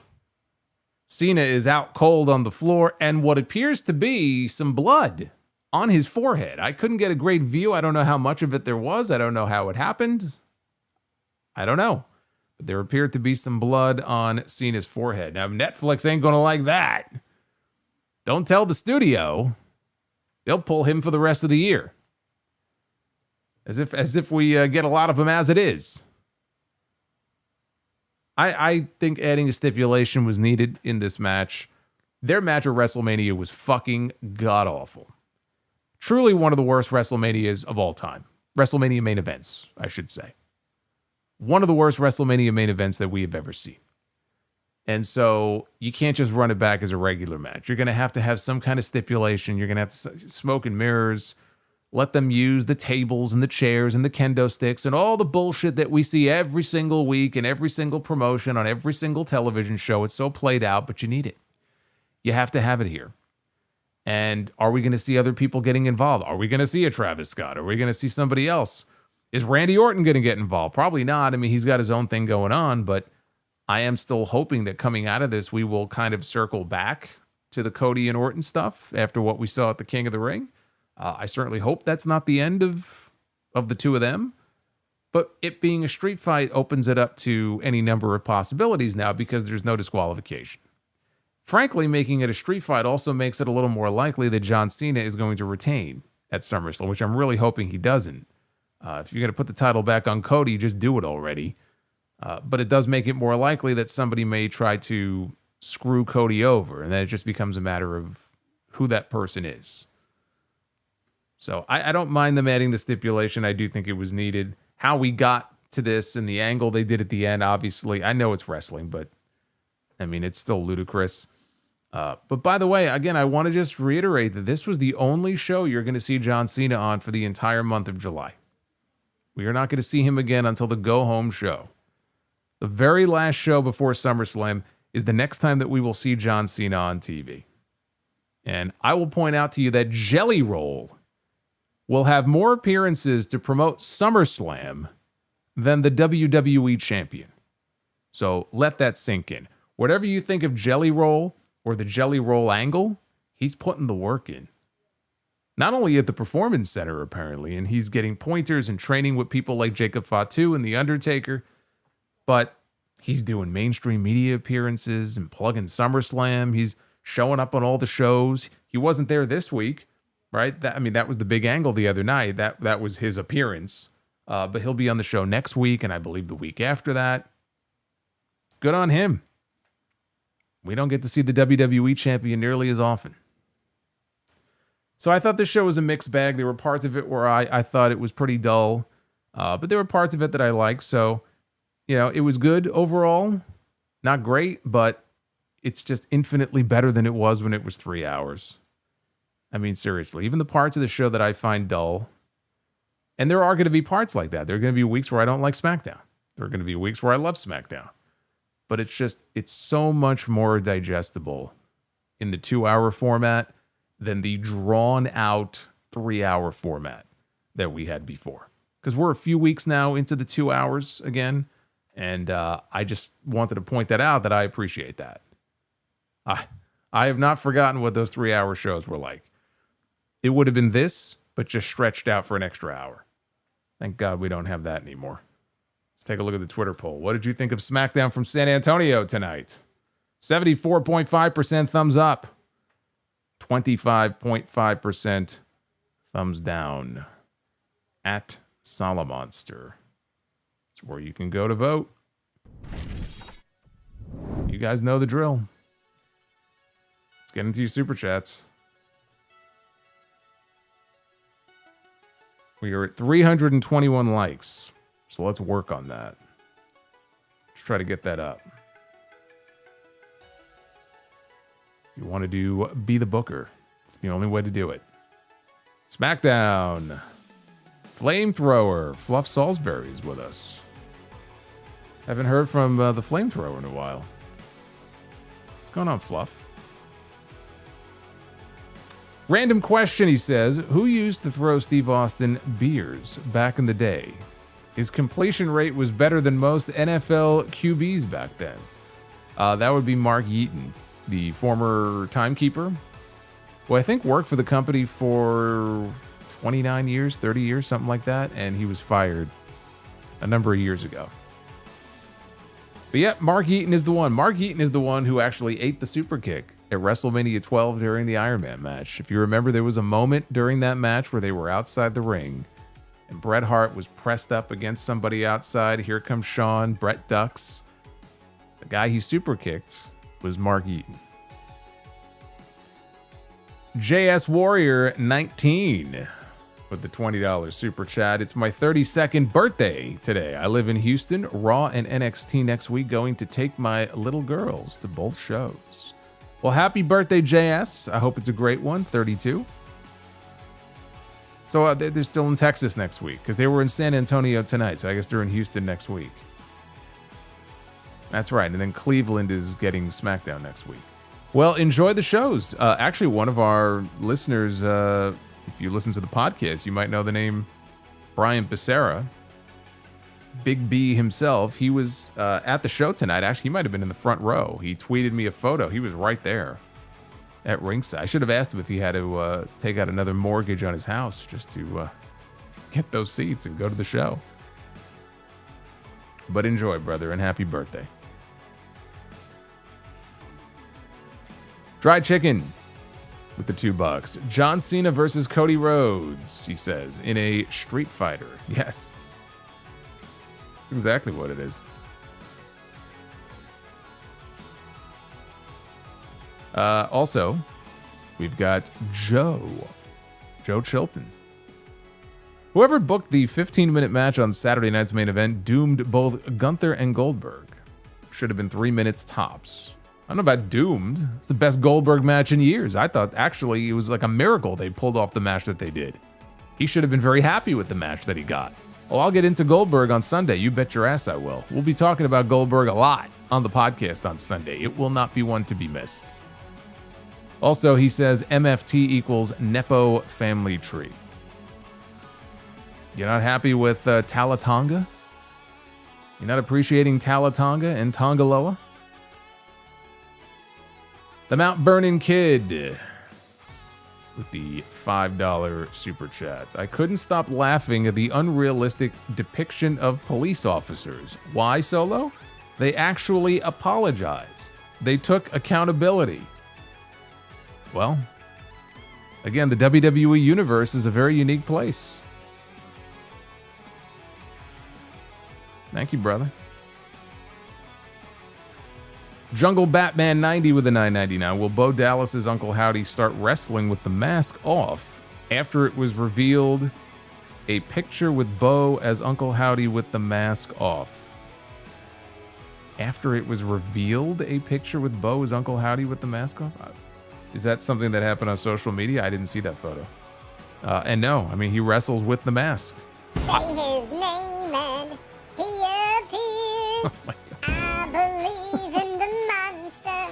Cena is out cold on the floor, and what appears to be some blood on his forehead. I couldn't get a great view. I don't know how much of it there was. I don't know how it happened. I don't know. But there appeared to be some blood on Cena's forehead. Now, Netflix ain't going to like that. Don't tell the studio. They'll pull him for the rest of the year. As if we get a lot of them as it is. I think adding a stipulation was needed in this match. Their match at WrestleMania was fucking god-awful. Truly one of the worst WrestleManias of all time. WrestleMania main events, I should say. One of the worst WrestleMania main events that we have ever seen. And so you can't just run it back as a regular match. You're going to have some kind of stipulation. You're going to have to smoke and mirrors. Let them use the tables and the chairs and the kendo sticks and all the bullshit that we see every single week in every single promotion on every single television show. It's so played out, but you need it. You have to have it here. And are we going to see other people getting involved? Are we going to see a Travis Scott? Are we going to see somebody else? Is Randy Orton going to get involved? Probably not. I mean, he's got his own thing going on, but I am still hoping that coming out of this, we will kind of circle back to the Cody and Orton stuff after what we saw at the King of the Ring. I certainly hope that's not the end of the two of them, but it being a street fight opens it up to any number of possibilities now because there's no disqualification. Frankly, making it a street fight also makes it a little more likely that John Cena is going to retain at SummerSlam, which I'm really hoping he doesn't. If you're going to put the title back on Cody, just do it already. But it does make it more likely that somebody may try to screw Cody over, and then it just becomes a matter of who that person is. So I don't mind them adding the stipulation. I do think it was needed. How we got to this and the angle they did at the end, obviously, I know it's wrestling, but I mean, it's still ludicrous. But by the way, again, I want to just reiterate that this was the only show you're going to see John Cena on for the entire month of July. We are not going to see him again until the go-home show. The very last show before SummerSlam is the next time that we will see John Cena on TV. And I will point out to you that Jelly Roll will have more appearances to promote SummerSlam than the WWE champion. So let that sink in. Whatever you think of Jelly Roll or the Jelly Roll angle, he's putting the work in. Not only at the Performance Center, apparently, and he's getting pointers and training with people like Jacob Fatu and The Undertaker, but he's doing mainstream media appearances and plugging SummerSlam. He's showing up on all the shows. He wasn't there this week, right? That was the big angle the other night. That was his appearance. But he'll be on the show next week, and I believe the week after that. Good on him. We don't get to see the WWE champion nearly as often. So I thought this show was a mixed bag. There were parts of it where I thought it was pretty dull, but there were parts of it that I liked. So, it was good overall. Not great, but it's just infinitely better than it was when it was 3 hours. Seriously, even the parts of the show that I find dull, and there are going to be parts like that. There are going to be weeks where I don't like SmackDown. There are going to be weeks where I love SmackDown. But it's so much more digestible in the 2-hour format than the drawn out 3-hour format that we had before. Because we're a few weeks now into the 2 hours again. And I just wanted to point that out, that I appreciate that. I have not forgotten what those 3-hour shows were like. It would have been this, but just stretched out for an extra hour. Thank God we don't have that anymore. Let's take a look at the Twitter poll. What did you think of SmackDown from San Antonio tonight? 74.5% thumbs up. 25.5% thumbs down. At Solomonster. It's where you can go to vote. You guys know the drill. Let's get into your super chats. We are at 321 likes. So let's work on that. Let's try to get that up. If you want to do Be the Booker, it's the only way to do it. SmackDown. Flamethrower. Fluff Salisbury is with us. Haven't heard from the Flamethrower in a while. What's going on, Fluff? Random question, he says. Who used to throw Steve Austin beers back in the day? His completion rate was better than most NFL QBs back then. That would be Mark Yeaton, the former timekeeper, who I think worked for the company for 29 years, 30 years, something like that, and he was fired a number of years ago. But yeah, Mark Yeaton is the one. Mark Yeaton is the one who actually ate the super kick at WrestleMania 12 during the Iron Man match. If you remember, there was a moment during that match where they were outside the ring, and Bret Hart was pressed up against somebody outside. Here comes Shawn. Bret ducks. The guy he super kicked was Mark Yeaton. JS Warrior 19 with the $20 super chat. It's my 32nd birthday today. I live in Houston. Raw and NXT next week. Going to take my little girls to both shows. Well, happy birthday, JS. I hope it's a great one. 32. So they're still in Texas next week because they were in San Antonio tonight. So I guess they're in Houston next week. That's right. And then Cleveland is getting SmackDown next week. Well, enjoy the shows. Actually, one of our listeners, if you listen to the podcast, you might know the name Brian Becerra. Big B himself. He was at the show tonight. Actually, he might have been in the front row. He tweeted me a photo. He was right there at ringside. I should have asked him if he had to take out another mortgage on his house just to get those seats and go to the show. But enjoy, brother, and happy birthday. Dried chicken with the $2. John Cena versus Cody Rhodes, he says, in a Street Fighter. Yes. That's exactly what it is. Also, we've got Joe Chilton. Whoever booked the 15-minute match on Saturday night's main event doomed both Gunther and Goldberg. Should have been 3 minutes tops. I don't know about doomed. It's the best Goldberg match in years. I thought actually it was like a miracle they pulled off the match that they did. He should have been very happy with the match that he got. Oh, I'll get into Goldberg on Sunday. You bet your ass I will. We'll be talking about Goldberg a lot on the podcast on Sunday. It will not be one to be missed. Also, he says MFT equals Nepo family tree. You're not happy with Talatonga? You're not appreciating Talatonga and Tongaloa? The Mount Vernon Kid with the $5 super chat. I couldn't stop laughing at the unrealistic depiction of police officers. Why, Solo? They actually apologized. They took accountability. Well, Again, the WWE Universe is a very unique place. Thank you, brother. Jungle Batman 90 with a $9.99. Will Bo Dallas's Uncle Howdy start wrestling with the mask off after it was revealed a picture with Bo as Uncle Howdy with the mask off? After it was revealed a picture with Bo as Uncle Howdy with the mask off? Is that something that happened on social media? I didn't see that photo. And no, I mean, he wrestles with the mask. Say his name and he appears. Oh my God. I believe in the monster.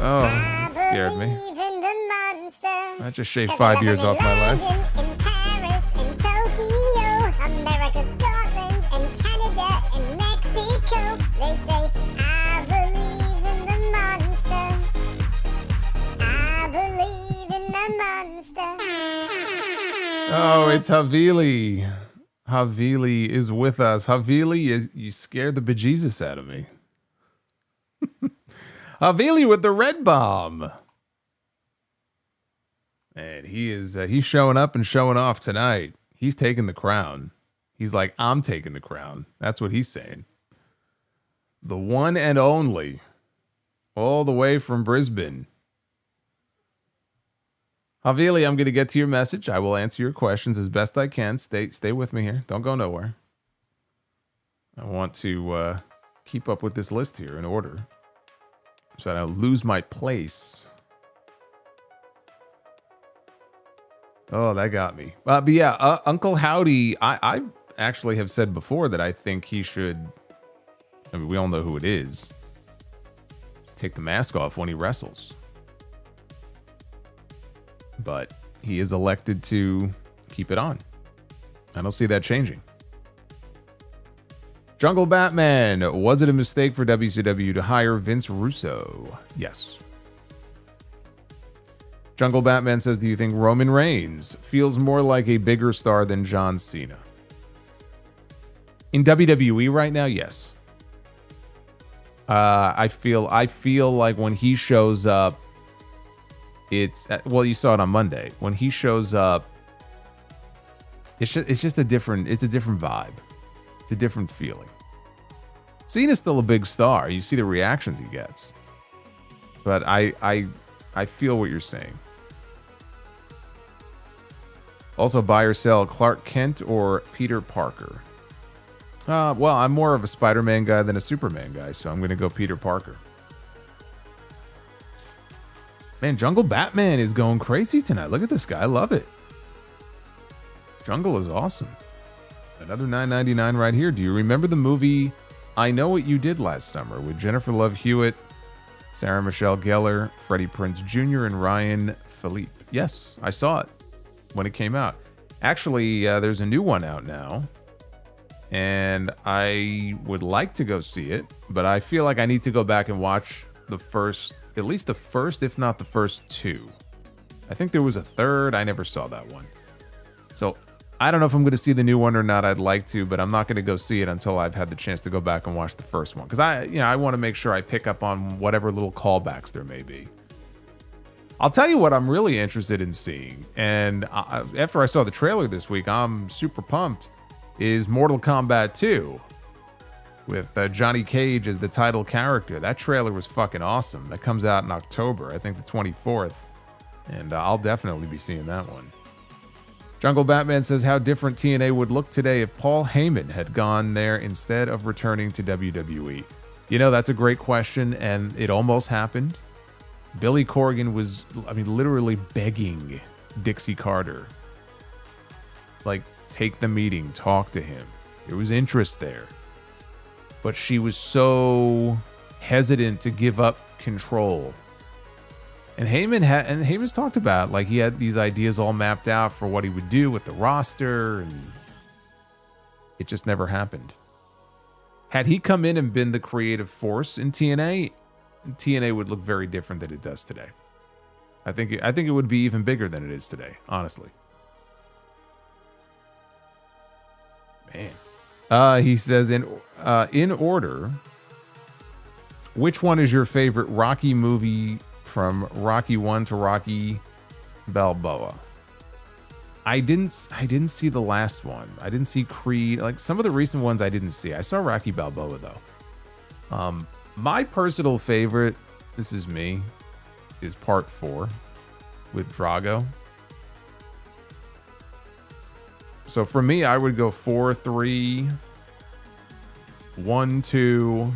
Oh, that scared me. In the monster. That just shaved 5 years off my life. In Paris, in Tokyo, America, Scotland, and Canada, and Mexico. They say, I believe in the monster. I believe in the monster. Oh, it's Havili. Havili is with us. Havili, you scared the bejesus out of me. Havili with the red bomb. And he's showing up and showing off tonight. He's taking the crown. He's like, I'm taking the crown. That's what he's saying. The one and only. All the way from Brisbane. Havili, I'm going to get to your message. I will answer your questions as best I can. Stay with me here. Don't go nowhere. I want to keep up with this list here in order, so I don't lose my place. Oh, that got me. But yeah, Uncle Howdy, I actually have said before that I think he should, I mean, we all know who it is, take the mask off when he wrestles. But he is elected to keep it on. I don't see that changing. Jungle Batman, was it a mistake for WCW to hire Vince Russo? Yes. Jungle Batman says, do you think Roman Reigns feels more like a bigger star than John Cena? In WWE right now, yes. I feel like when he shows up, it's, well, you saw it on Monday. When he shows up, it's just a different vibe. It's a different feeling. Cena's still a big star. You see the reactions he gets. But I feel what you're saying. Also, buy or sell Clark Kent or Peter Parker? Well, I'm more of a Spider-Man guy than a Superman guy, so I'm going to go Peter Parker. Man, Jungle Batman is going crazy tonight. Look at this guy. I love it. Jungle is awesome. Another $9.99 right here. Do you remember the movie I Know What You Did Last Summer with Jennifer Love Hewitt, Sarah Michelle Gellar, Freddie Prinze Jr., and Ryan Philippe? Yes, I saw it when it came out. Actually, there's a new one out now, and I would like to go see it, but I feel like I need to go back and watch the first, at least the first, if not the first two. I think there was a third. I never saw that one. So I don't know if I'm going to see the new one or not. I'd like to, but I'm not going to go see it until I've had the chance to go back and watch the first one. Because I want to make sure I pick up on whatever little callbacks there may be. I'll tell you what I'm really interested in seeing. And after I saw the trailer this week, I'm super pumped, is Mortal Kombat 2. With Johnny Cage as the title character. That trailer was fucking awesome. That comes out in October, I think the 24th. And I'll definitely be seeing that one. Jungle Batman says, how different TNA would look today if Paul Heyman had gone there instead of returning to WWE? You know, that's a great question, and it almost happened. Billy Corgan was, literally begging Dixie Carter. Like, take the meeting, talk to him. There was interest there. But she was so hesitant to give up control. And Heyman's talked about, like, he had these ideas all mapped out for what he would do with the roster, and it just never happened. Had he come in and been the creative force in TNA would look very different than it does today. I think it would be even bigger than it is today, honestly. Man. He says, in order, which one is your favorite Rocky movie from Rocky 1 to Rocky Balboa. I didn't see the last one. I didn't see Creed. Like some of the recent ones I didn't see. I saw Rocky Balboa though. My personal favorite, this is me, is part 4 with Drago. So for me, I would go 4, 3, 1, 2,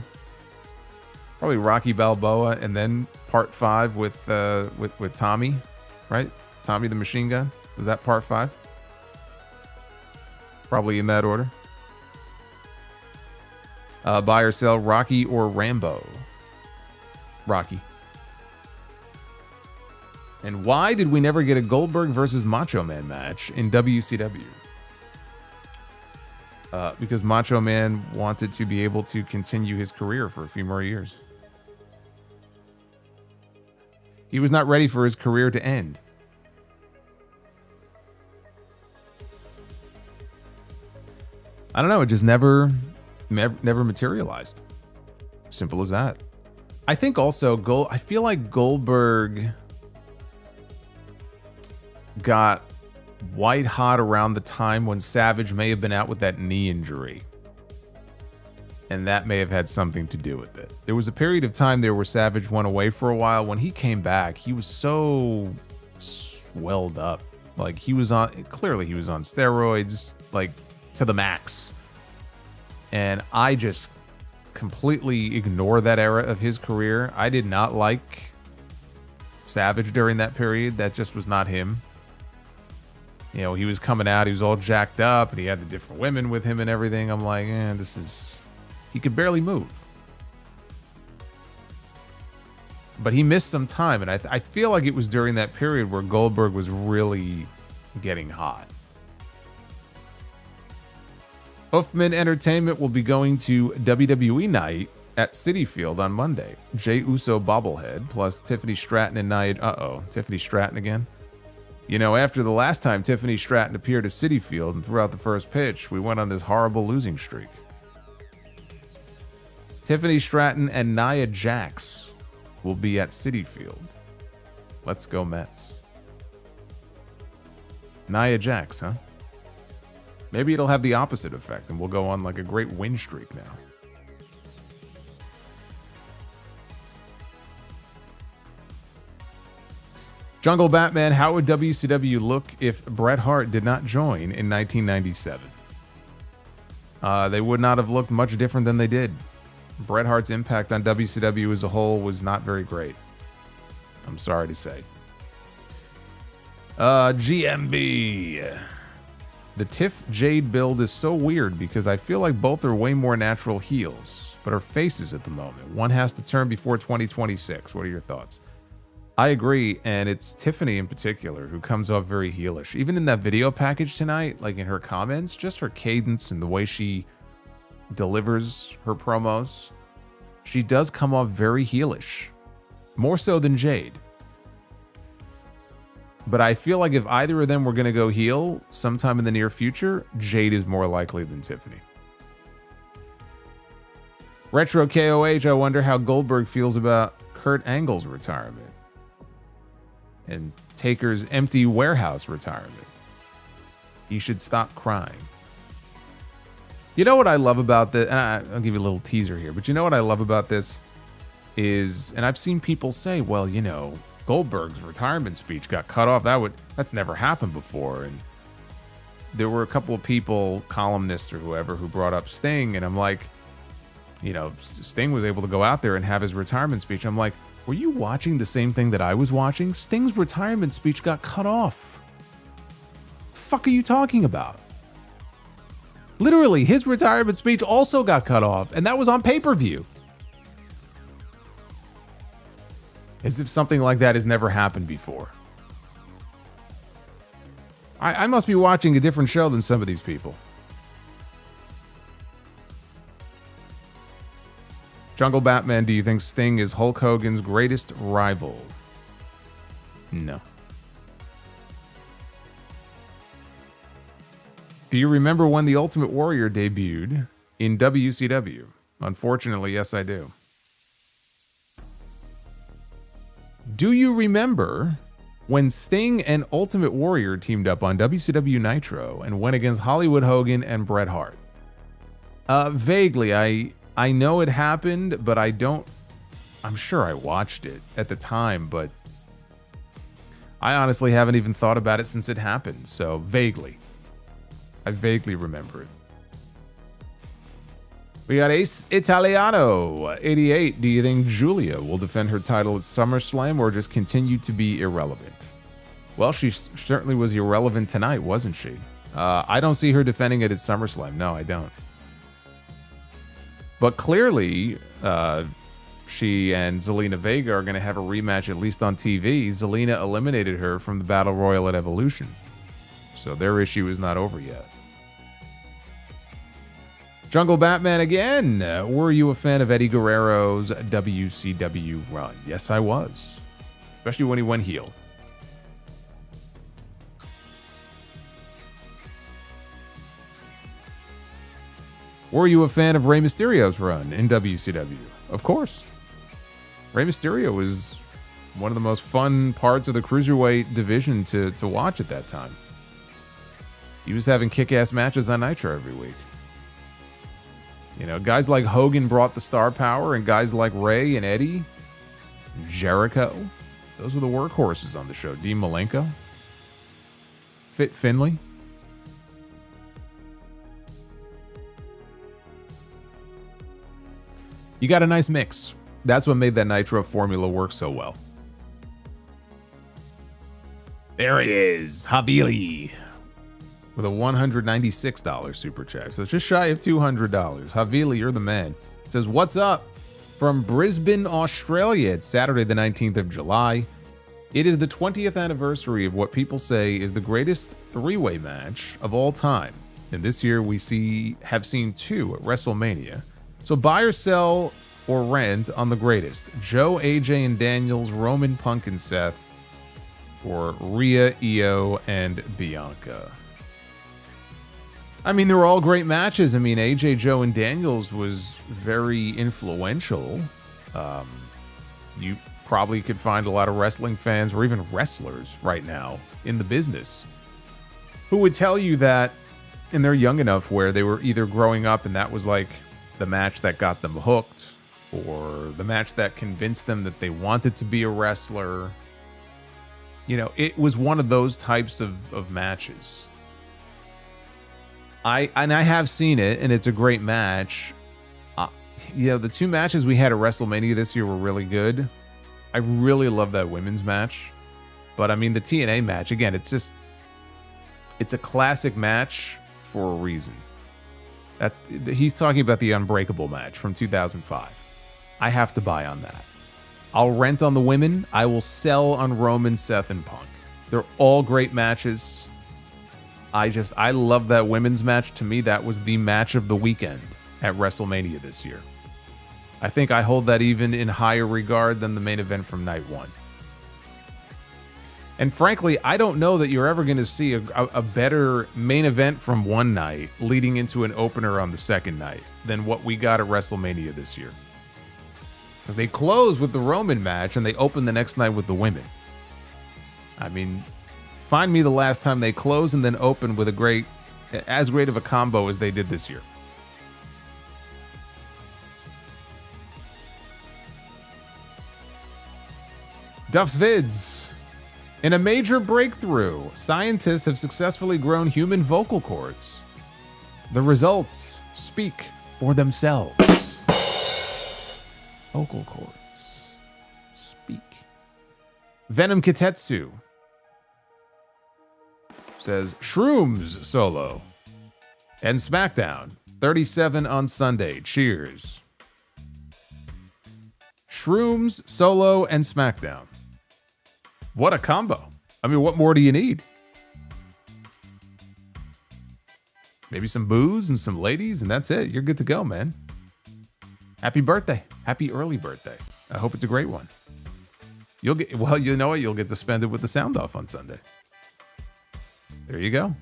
probably Rocky Balboa, and then part 5 with Tommy, right? Tommy the Machine Gun. Was that part 5? Probably in that order. Buy or sell, Rocky or Rambo? Rocky. And why did we never get a Goldberg versus Macho Man match in WCW? Because Macho Man wanted to be able to continue his career for a few more years. He was not ready for his career to end. I don't know. It just never materialized. Simple as that. I think also I feel like Goldberg got white hot around the time when Savage may have been out with that knee injury. And that may have had something to do with it. There was a period of time there where Savage went away for a while. When he came back, he was so swelled up. Like he was on steroids, like to the max. And I just completely ignore that era of his career. I did not like Savage during that period. That just was not him. You know, he was coming out, he was all jacked up, and he had the different women with him and everything. I'm like, he could barely move. But he missed some time, and I feel like it was during that period where Goldberg was really getting hot. Uffman Entertainment will be going to WWE Night at Citi Field on Monday. Jey Uso bobblehead plus Tiffany Stratton and Nia. Tiffany Stratton again. You know, after the last time Tiffany Stratton appeared at Citi Field and threw out the first pitch, we went on this horrible losing streak. Tiffany Stratton and Nia Jax will be at Citi Field. Let's go Mets. Nia Jax, huh? Maybe it'll have the opposite effect and we'll go on like a great win streak now. Jungle Batman, how would WCW look if Bret Hart did not join in 1997? They would not have looked much different than they did. Bret Hart's impact on WCW as a whole was not very great. I'm sorry to say. GMB. The Tiff Jade build is so weird because I feel like both are way more natural heels, but are faces at the moment. One has to turn before 2026. What are your thoughts? I agree, and it's Tiffany in particular who comes off very heelish. Even in that video package tonight, like in her comments, just her cadence and the way she delivers her promos, she does come off very heelish. More so than Jade. But I feel like if either of them were going to go heel sometime in the near future, Jade is more likely than Tiffany. Retro KOH, I wonder how Goldberg feels about Kurt Angle's retirement. And Taker's empty warehouse retirement. He should stop crying. You know what I love about this? I'll give you a little teaser here, but you know what I love about this is, and I've seen people say, well, you know, Goldberg's retirement speech got cut off. That's never happened before. And there were a couple of people, columnists or whoever, who brought up Sting, and I'm like, you know, Sting was able to go out there and have his retirement speech. I'm like, were you watching the same thing that I was watching? Sting's retirement speech got cut off. Fuck are you talking about? Literally, his retirement speech also got cut off, and that was on pay-per-view. As if something like that has never happened before. I must be watching a different show than some of these people. Jungle Batman, do you think Sting is Hulk Hogan's greatest rival? No. Do you remember when The Ultimate Warrior debuted in WCW? Unfortunately, yes, I do. Do you remember when Sting and Ultimate Warrior teamed up on WCW Nitro and went against Hollywood Hogan and Bret Hart. Vaguely, I know it happened, but I'm sure I watched it at the time, but I honestly haven't even thought about it since it happened, so vaguely. I vaguely remember it. We got Ace Italiano, 88. Do you think Julia will defend her title at SummerSlam or just continue to be irrelevant? Well, she certainly was irrelevant tonight, wasn't she? I don't see her defending it at SummerSlam. No, I don't. But clearly, she and Zelina Vega are going to have a rematch, at least on TV. Zelina eliminated her from the Battle Royal at Evolution. So their issue is not over yet. Jungle Batman again. Were you a fan of Eddie Guerrero's WCW run? Yes, I was. Especially when he went heel. Were you a fan of Rey Mysterio's run in WCW? Of course. Rey Mysterio was one of the most fun parts of the Cruiserweight division to watch at that time. He was having kick-ass matches on Nitro every week. You know, guys like Hogan brought the star power, and guys like Ray and Eddie, Jericho, those were the workhorses on the show. Dean Malenko, Fit Finlay. You got a nice mix. That's what made that Nitro formula work so well. There he is, Habili, with a $196 super chat. So it's just shy of $200. Havili, you're the man. It says, what's up? From Brisbane, Australia. It's Saturday the 19th of July. It is the 20th anniversary of what people say is the greatest three-way match of all time. And this year we have seen two at WrestleMania. So buy or sell or rent on the greatest. Joe, AJ, and Daniels, Roman, Punk, and Seth, or Rhea, Io, and Bianca. I mean, they were all great matches. I mean, AJ, Joe, and Daniels was very influential. You probably could find a lot of wrestling fans or even wrestlers right now in the business who would tell you that, and they're young enough where they were either growing up and that was like the match that got them hooked, or the match that convinced them that they wanted to be a wrestler. You know, it was one of those types of matches. I have seen it, and it's a great match. You know, the two matches we had at WrestleMania this year were really good. I really love that women's match. But I mean, the TNA match, again, it's a classic match for a reason. He's talking about the Unbreakable match from 2005. I have to buy on that. I'll rent on the women. I will sell on Roman, Seth, and Punk. They're all great matches. I love that women's match. To me, that was the match of the weekend at WrestleMania this year. I think I hold that even in higher regard than the main event from night one. And frankly, I don't know that you're ever going to see a better main event from one night leading into an opener on the second night than what we got at WrestleMania this year. Because they close with the Roman match and they open the next night with the women. I mean, find me the last time they close and then open with as great of a combo as they did this year. Duff's Vids. In a major breakthrough, scientists have successfully grown human vocal cords. The results speak for themselves. Vocal cords speak. Venom Kitetsu says, Shrooms solo and SmackDown 37 on Sunday. Cheers. Shrooms solo and SmackDown. What a combo. I mean, what more do you need? Maybe some booze and some ladies, and that's it. You're good to go, man. Happy birthday. Happy early birthday. I hope it's a great one. You know what? You'll get to spend it with the sound off on Sunday. There you go.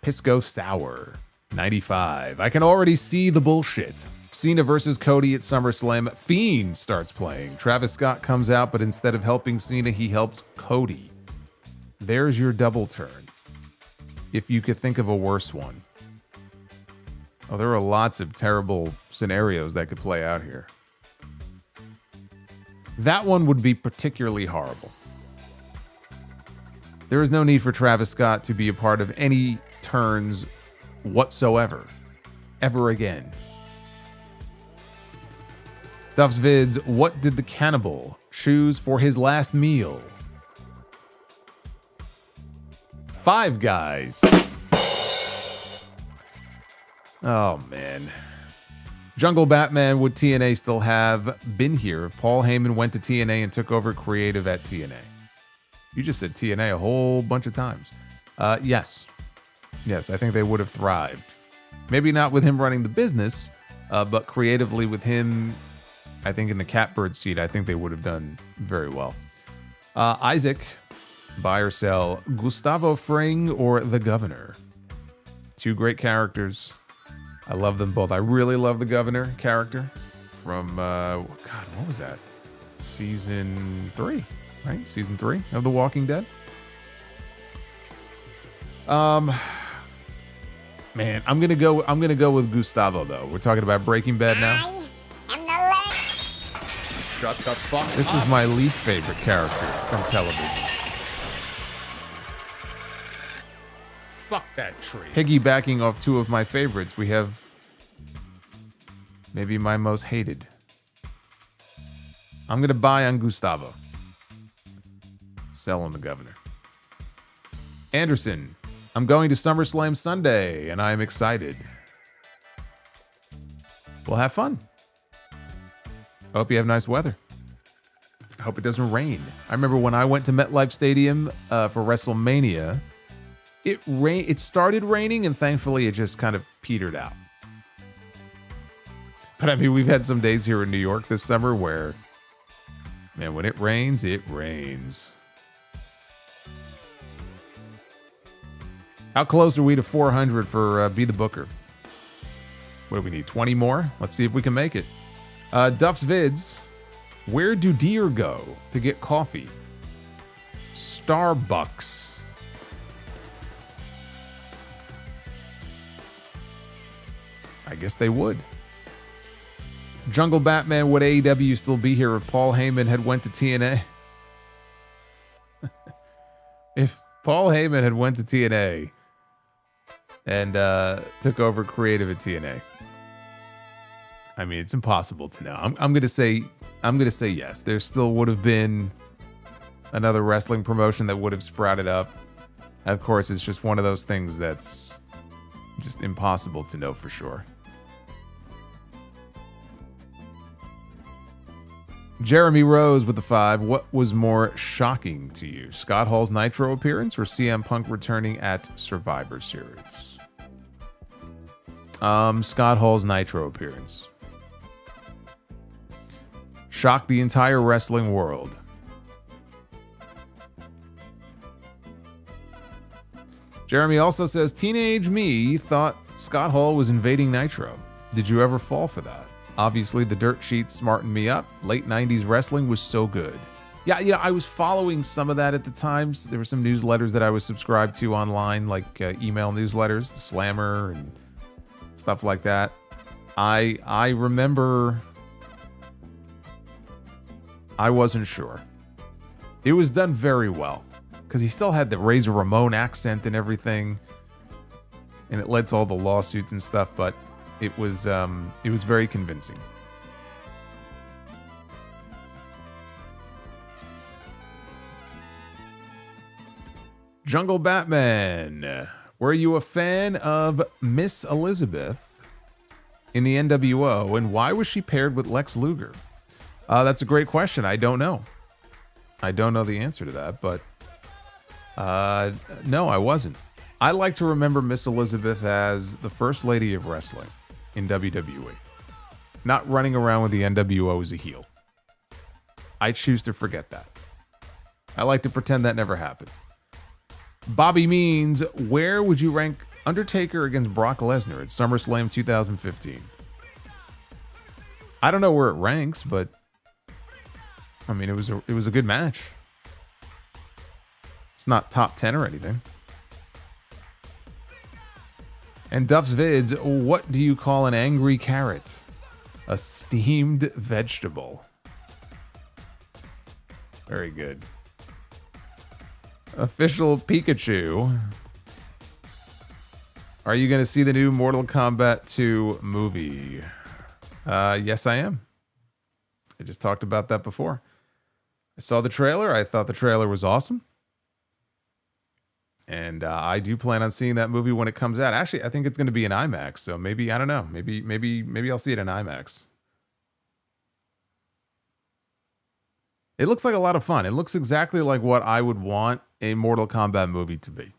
Pisco Sour, 95. I can already see the bullshit. Cena versus Cody at SummerSlam. Fiend starts playing. Travis Scott comes out, but instead of helping Cena, he helps Cody. There's your double turn. If you could think of a worse one. Oh, there are lots of terrible scenarios that could play out here. That one would be particularly horrible. There is no need for Travis Scott to be a part of any turns whatsoever. Ever again. Duff's Vids, what did the cannibal choose for his last meal? Five Guys. Oh, man. Jungle Batman, would TNA still have been here if Paul Heyman went to TNA and took over creative at TNA? You just said TNA a whole bunch of times. Yes. Yes, I think they would have thrived. Maybe not with him running the business, but creatively with him, I think in the catbird seat, I think they would have done very well. Isaac, buy or sell, Gustavo Fring or the Governor? Two great characters. I love them both. I really love the Governor character from, God, what was that? Season 3, right? Season 3 of The Walking Dead. Man, I'm gonna go with Gustavo though. We're talking about Breaking Bad now. I am the Lord. Shut the fuck This is my least favorite character from television. Fuck that tree. Piggybacking off two of my favorites, we have maybe my most hated. I'm gonna buy on Gustavo. Sell on the Governor. Anderson, I'm going to SummerSlam Sunday, and I'm excited. We'll have fun. I hope you have nice weather. I hope it doesn't rain. I remember when I went to MetLife Stadium for WrestleMania, it started raining, and thankfully it just kind of petered out. But I mean, we've had some days here in New York this summer where, man, when it rains, it rains. How close are we to 400 for Be the Booker? What do we need? 20 more? Let's see if we can make it. Duff's Vids. Where do deer go to get coffee? Starbucks. I guess they would. Jungle Batman, would AEW still be here if Paul Heyman had went to TNA? If Paul Heyman had went to TNA and took over creative at TNA, I mean, it's impossible to know. I'm gonna say yes. There still would have been another wrestling promotion that would have sprouted up. Of course, it's just one of those things that's just impossible to know for sure. Jeremy Rose with the 5. What was more shocking to you? Scott Hall's Nitro appearance or CM Punk returning at Survivor Series? Scott Hall's Nitro appearance. Shocked the entire wrestling world. Jeremy also says, teenage me thought Scott Hall was invading Nitro. Did you ever fall for that? Obviously, the dirt sheets smartened me up. Late 90s wrestling was so good. Yeah, I was following some of that at the times. There were some newsletters that I was subscribed to online, like email newsletters, the Slammer and stuff like that. I remember I wasn't sure. It was done very well because he still had the Razor Ramon accent and everything, and it led to all the lawsuits and stuff, but it was very convincing. Jungle Batman, were you a fan of Miss Elizabeth in the NWO, and why was she paired with Lex Luger? That's a great question. I don't know. I don't know the answer to that, but no, I wasn't. I like to remember Miss Elizabeth as the first lady of wrestling in WWE, not running around with the NWO as a heel. I choose to forget that. I like to pretend that never happened. Bobby Means, where would you rank Undertaker against Brock Lesnar at SummerSlam 2015? I don't know where it ranks, but I mean, it was a good match. It's not top 10 or anything. And Duff's Vids, what do you call an angry carrot? A steamed vegetable. Very good. Official Pikachu. Are you going to see the new Mortal Kombat 2 movie? Yes, I am. I just talked about that before. I saw the trailer. I thought the trailer was awesome. And I do plan on seeing that movie when it comes out. Actually, I think it's going to be in IMAX. So maybe, I don't know. Maybe I'll see it in IMAX. It looks like a lot of fun. It looks exactly like what I would want a Mortal Kombat movie to be.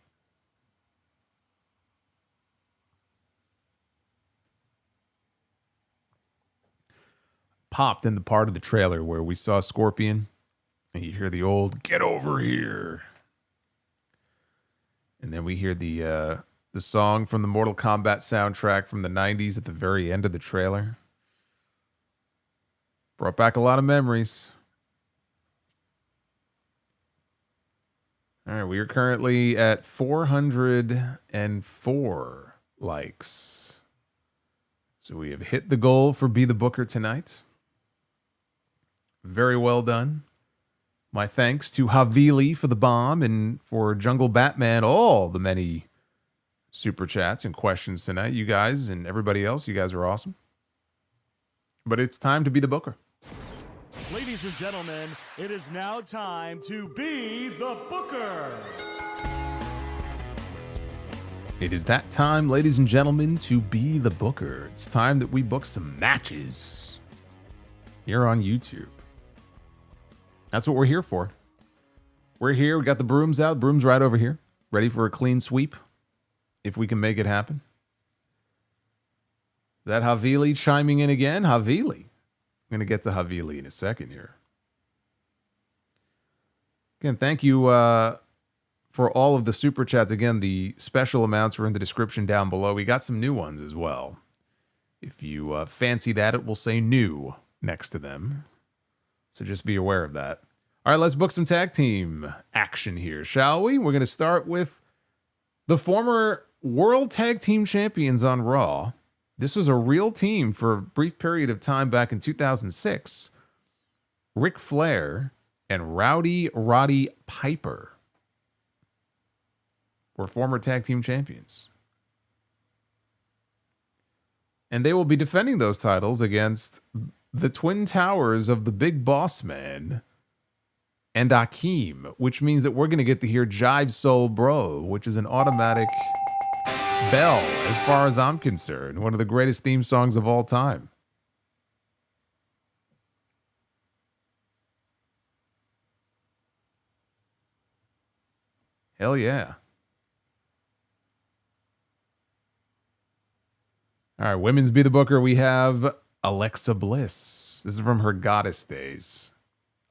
Popped in the part of the trailer where we saw Scorpion and you hear the old "get over here," and then we hear the song from the Mortal Kombat soundtrack from the 90s at the very end of the trailer. Brought back a lot of memories. All right, we are currently at 404 likes. So we have hit the goal for Be the Booker tonight. Very well done. My thanks to Havili for the bomb and for Jungle Batman, all the many super chats and questions tonight. You guys and everybody else, you guys are awesome. But it's time to be the Booker. Ladies and gentlemen, it is now time to be the Booker. It is that time, ladies and gentlemen, to be the Booker. It's time that we book some matches here on YouTube. That's what we're here for. We're here. We got the brooms out. Brooms right over here. Ready for a clean sweep. If we can make it happen. Is that Havili chiming in again? Havili. I'm going to get to Havili in a second here. Again, thank you for all of the super chats. Again, the special amounts are in the description down below. We got some new ones as well. If you fancy that, it will say new next to them. So just be aware of that. All right, let's book some tag team action here, shall we? We're going to start with the former World Tag Team Champions on Raw. This was a real team for a brief period of time back in 2006. Ric Flair and Rowdy Roddy Piper were former tag team champions. And they will be defending those titles against the Twin Towers of the Big Boss Man and Akeem, which means that we're going to get to hear Jive Soul Bro, which is an automatic bell as far as I'm concerned. One of the greatest theme songs of all time. Hell yeah. All right, women's Be the Booker, we have Alexa Bliss. This is from her Goddess days.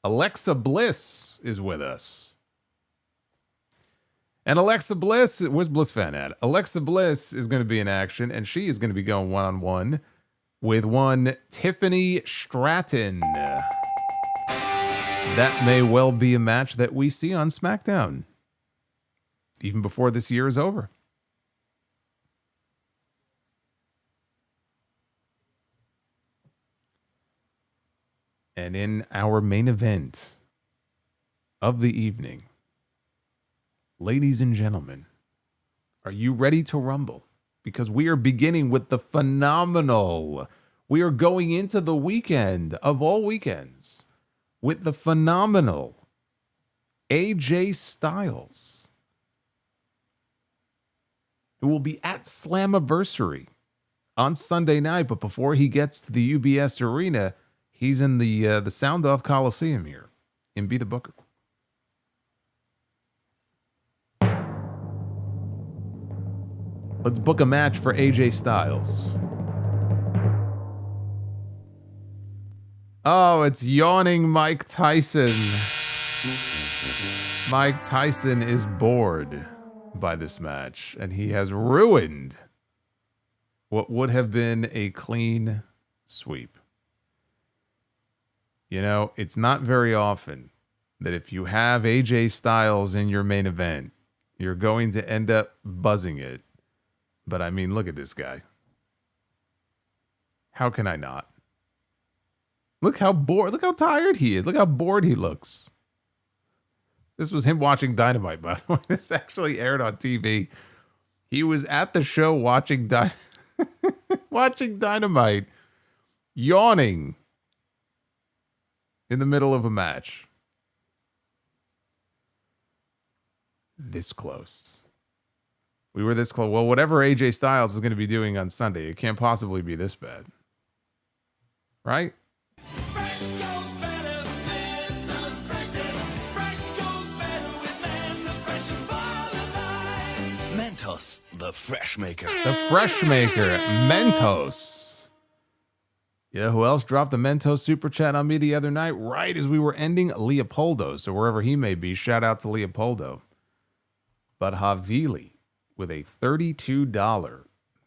Alexa Bliss is with us. And Alexa Bliss, where's Bliss Fan at? Alexa Bliss is going to be in action, and she is going to be going one-on-one with one Tiffany Stratton. That may well be a match that we see on SmackDown, even before this year is over. And in our main event of the evening, ladies and gentlemen, are you ready to rumble? Because we are beginning with the phenomenal. We are going into the weekend of all weekends with the phenomenal AJ Styles, who will be at Slammiversary on Sunday night. But before he gets to the UBS Arena, he's in the Sound Off Coliseum here in Be the Booker. Let's book a match for AJ Styles. Oh, it's yawning Mike Tyson. Mike Tyson is bored by this match, and he has ruined what would have been a clean sweep. You know, it's not very often that if you have AJ Styles in your main event, you're going to end up buzzing it. But I mean, look at this guy. How can I not? Look how bored, look how tired he is. Look how bored he looks. This was him watching Dynamite, by the way. This actually aired on TV. He was at the show watching watching Dynamite, yawning in the middle of a match. This close. We were this close. Well, whatever AJ Styles is going to be doing on Sunday, it can't possibly be this bad. Right? Mentos, the fresh maker. The fresh maker, Mentos. You know who else dropped the Mentos super chat on me the other night? Right as we were ending, Leopoldo. So wherever he may be, shout out to Leopoldo. But Havili with a $32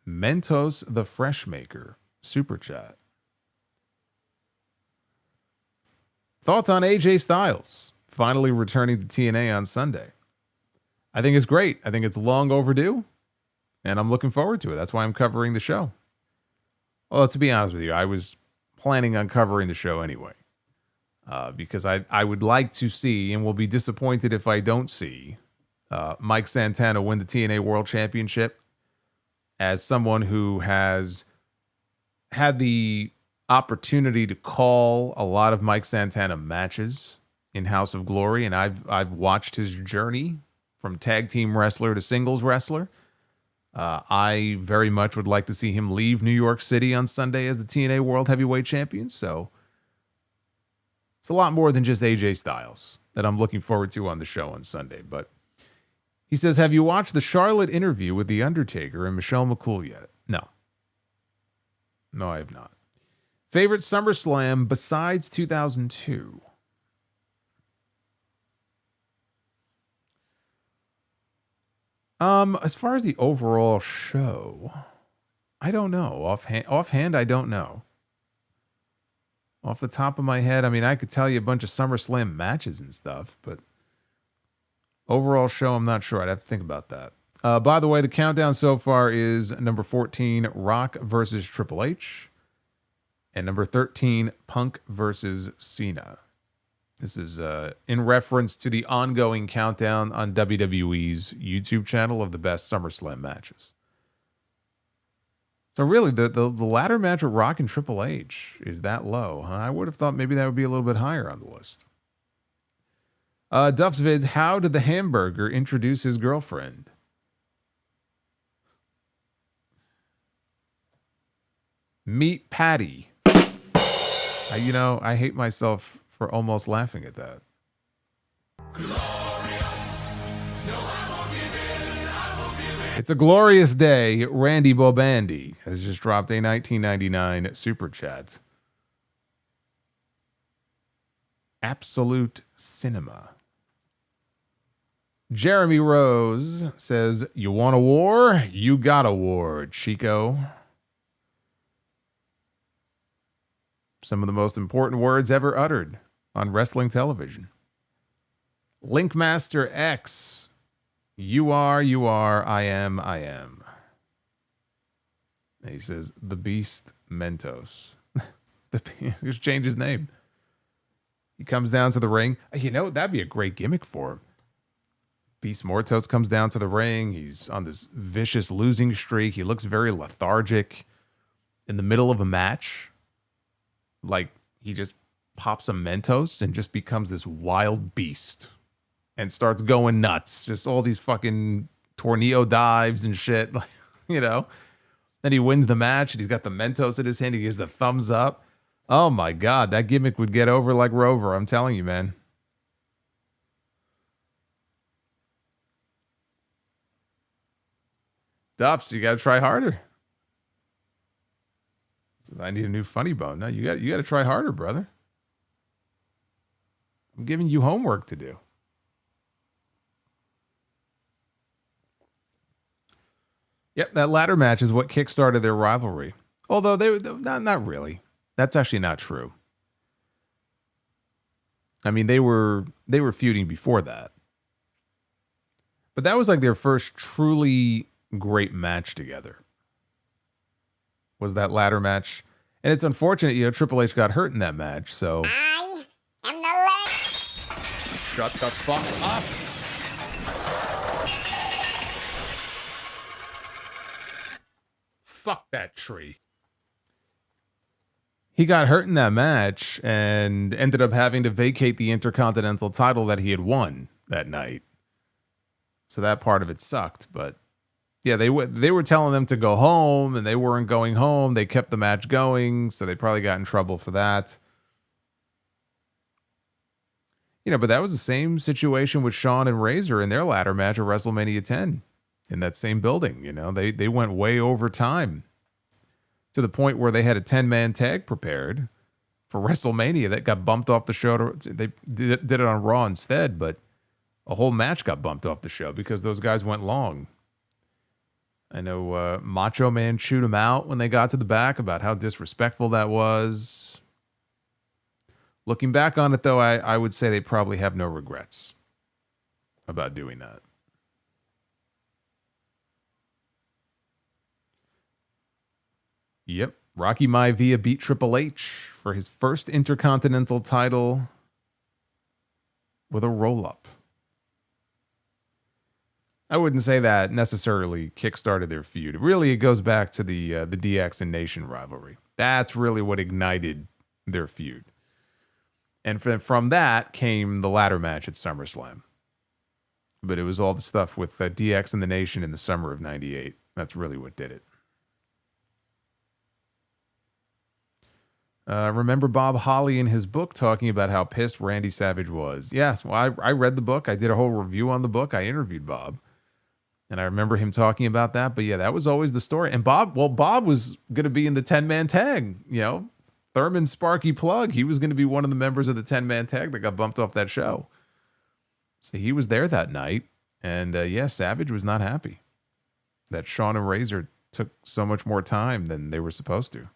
Mentos the Fresh Maker super chat. Thoughts on AJ Styles finally returning to TNA on Sunday? I think it's great. I think it's long overdue, and I'm looking forward to it. That's why I'm covering the show. Well, to be honest with you, I was planning on covering the show anyway, because I would like to see, and will be disappointed if I don't see, Mike Santana win the TNA World Championship. As someone who has had the opportunity to call a lot of Mike Santana matches in House of Glory, and I've watched his journey from tag team wrestler to singles wrestler. I very much would like to see him leave New York City on Sunday as the TNA World Heavyweight Champion. So it's a lot more than just AJ Styles that I'm looking forward to on the show on Sunday. But he says, have you watched the Charlotte interview with The Undertaker and Michelle McCool yet? No. No, I have not. Favorite SummerSlam besides 2002? As far as the overall show, I don't know. Offhand, I don't know. Off the top of my head, I mean, I could tell you a bunch of SummerSlam matches and stuff, but overall show, I'm not sure. I'd have to think about that. By the way, the countdown so far is number 14, Rock versus Triple H, and number 13, Punk versus Cena. This is in reference to the ongoing countdown on WWE's YouTube channel of the best SummerSlam matches. So really, the ladder match with Rock and Triple H is that low. Huh? I would have thought maybe that would be a little bit higher on the list. Duff's Vids, how did the hamburger introduce his girlfriend? Meat Patty. I hate myself for almost laughing at that. It's a glorious day. Randy Bobandy has just dropped a 1999 super chat. Absolute Cinema. Jeremy Rose says, you want a war? You got a war, Chico. Some of the most important words ever uttered on wrestling television. Linkmaster X. You are, I am. And he says, the Beast Mentos. Just change his name. He comes down to the ring. That'd be a great gimmick for him. Beast Mortos comes down to the ring. He's on this vicious losing streak. He looks very lethargic in the middle of a match. Like he just pops a Mentos and just becomes this wild beast and starts going nuts. Just all these fucking tornado dives and shit, Then he wins the match and he's got the Mentos in his hand. He gives the thumbs up. Oh my God, that gimmick would get over like Rover. I'm telling you, man. Duffs, you got to try harder. So I need a new funny bone. No, you got to try harder, brother. I'm giving you homework to do. Yep, that ladder match is what kickstarted their rivalry. Although not really. That's actually not true. I mean, they were feuding before that. But that was like their first truly great match together. Was that ladder match. And it's unfortunate, Triple H got hurt in that match, so... I am the last. Shut the fuck up! Fuck that tree. He got hurt in that match and ended up having to vacate the Intercontinental title that he had won that night. So that part of it sucked, but yeah, they were telling them to go home and they weren't going home. They kept the match going, so they probably got in trouble for that. But that was the same situation with Shawn and Razor in their ladder match at WrestleMania 10 in that same building. They went way over time to the point where they had a 10-man tag prepared for WrestleMania that got bumped off the show. They did it on Raw instead, but a whole match got bumped off the show because those guys went long. I know Macho Man chewed him out when they got to the back about how disrespectful that was. Looking back on it, though, I would say they probably have no regrets about doing that. Yep. Rocky Maivia beat Triple H for his first Intercontinental title with a roll-up. I wouldn't say that necessarily kickstarted their feud. Really, it goes back to the DX and Nation rivalry. That's really what ignited their feud. And from that came the ladder match at SummerSlam. But it was all the stuff with DX and the Nation in the summer of '98. That's really what did it. Remember Bob Holly in his book talking about how pissed Randy Savage was. Yes, well, I read the book. I did a whole review on the book. I interviewed Bob. And I remember him talking about that. But yeah, that was always the story. And Bob was going to be in the 10-man tag. Thurman Sparky Plug. He was going to be one of the members of the 10-man tag that got bumped off that show. So he was there that night. And Savage was not happy that Shawn and Razor took so much more time than they were supposed to.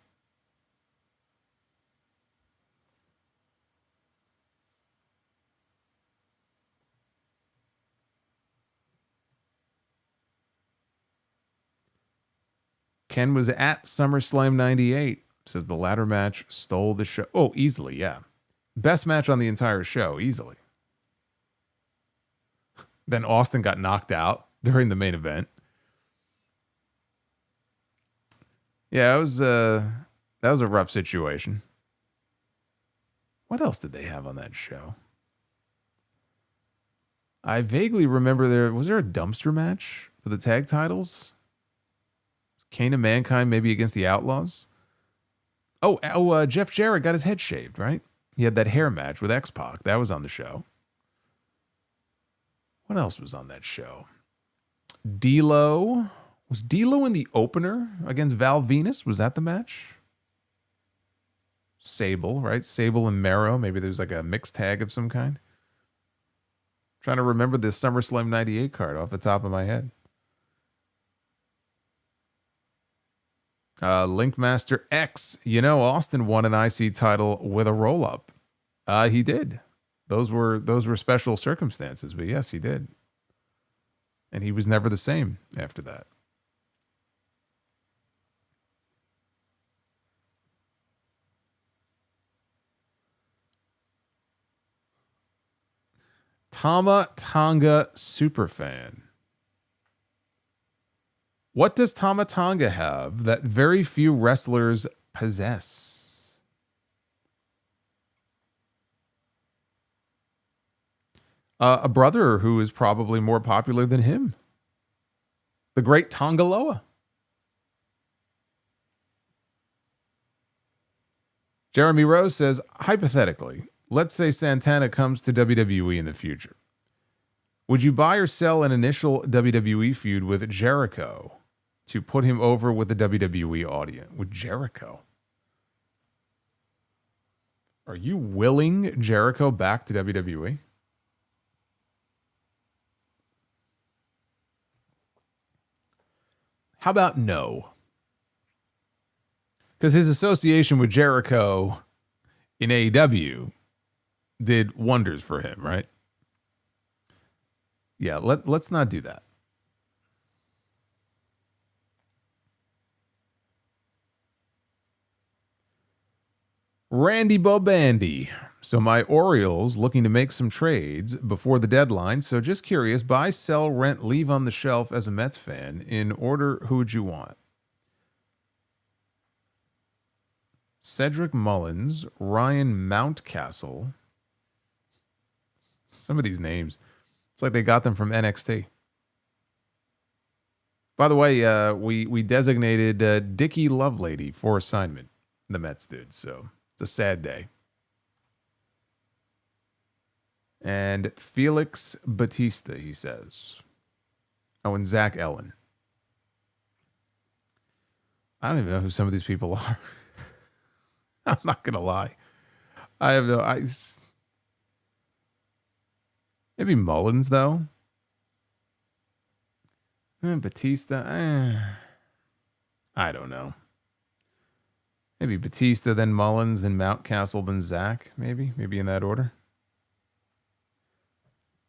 Ken was at SummerSlam 98. Says the ladder match stole the show. Oh, easily, yeah. Best match on the entire show, easily. Then Austin got knocked out during the main event. Yeah, that was a rough situation. What else did they have on that show? I vaguely remember was there a dumpster match for the tag titles? Kane and Mankind maybe against the Outlaws? Jeff Jarrett got his head shaved, right? He had that hair match with X-Pac. That was on the show. What else was on that show? D'Lo. Was D'Lo in the opener against Val Venus? Was that the match? Sable, right? Sable and Mero. Maybe there's like a mixed tag of some kind. Trying to remember this SummerSlam 98 card off the top of my head. Linkmaster X. Austin won an IC title with a roll-up. He did. Those were special circumstances, but yes, he did. And he was never the same after that. Tama Tonga Superfan. What does Tama Tonga have that very few wrestlers possess? A brother who is probably more popular than him. The great Tongaloa. Jeremy Rose says, hypothetically, let's say Santana comes to WWE in the future. Would you buy or sell an initial WWE feud with Jericho to put him over with the WWE audience? With Jericho? Are you willing Jericho back to WWE? How about no? Because his association with Jericho in AEW did wonders for him, right? Yeah, let's not do that. Randy Bobandy. So my Orioles looking to make some trades before the deadline. So just curious, buy, sell, rent, leave on the shelf as a Mets fan. In order, who would you want? Cedric Mullins, Ryan Mountcastle. Some of these names, it's like they got them from NXT. By the way, we designated Dickie Lovelady for assignment. The Mets did, so it's a sad day. And Felix Batista, he says. Oh, and Zach Ellen. I don't even know who some of these people are. I'm not going to lie. I have no... Maybe Mullins, though. Batista. I don't know. Maybe Batista, then Mullins, then Mountcastle, then Zach. Maybe in that order.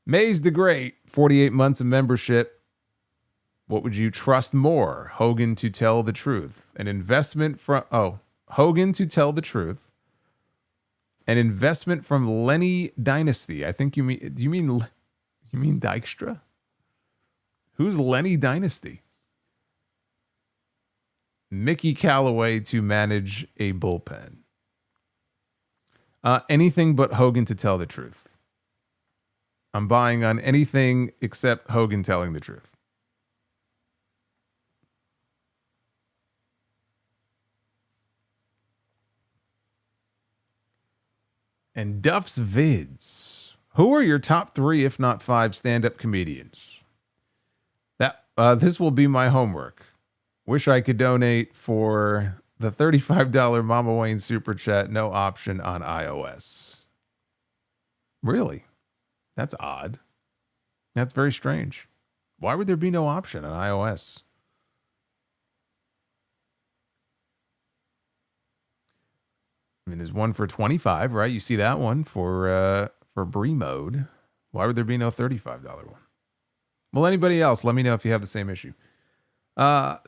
Maze the Great, 48 months of membership. What would you trust more? Hogan to tell the truth. An investment from... Oh, Hogan to tell the truth. An investment from Lenny Dynasty. I think you mean... Do you mean Dykstra? Who's Lenny Dynasty? Mickey Callaway to manage a bullpen. Anything but Hogan to tell the truth. I'm buying on anything except Hogan telling the truth. And Duff's Vids. Who are your top 3, if not 5, stand-up comedians? This will be my homework. Wish I could donate for the $35 Mama Wayne Super Chat, no option on iOS. Really? That's odd. That's very strange. Why would there be no option on iOS? I mean, there's one for 25, right? You see that one for Brie mode. Why would there be no $35 one? Well, anybody else, let me know if you have the same issue.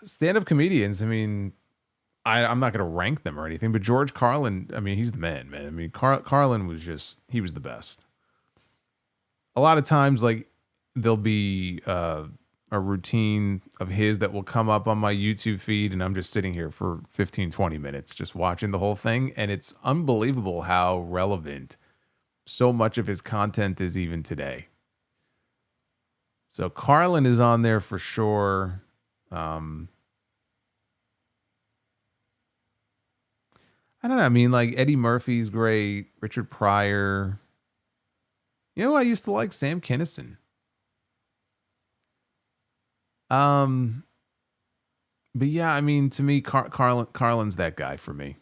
Stand-up comedians, I mean, I'm not going to rank them or anything, but George Carlin, I mean, he's the man. I mean, Carlin was he was the best. A lot of times, like, there'll be a routine of his that will come up on my YouTube feed, and I'm just sitting here for 15, 20 minutes just watching the whole thing, and it's unbelievable how relevant so much of his content is even today. So Carlin is on there for sure. I don't know. I mean, like, Eddie Murphy's great. Richard Pryor. You know, I used to like Sam Kinison. But yeah, I mean, to me, Carlin's that guy for me.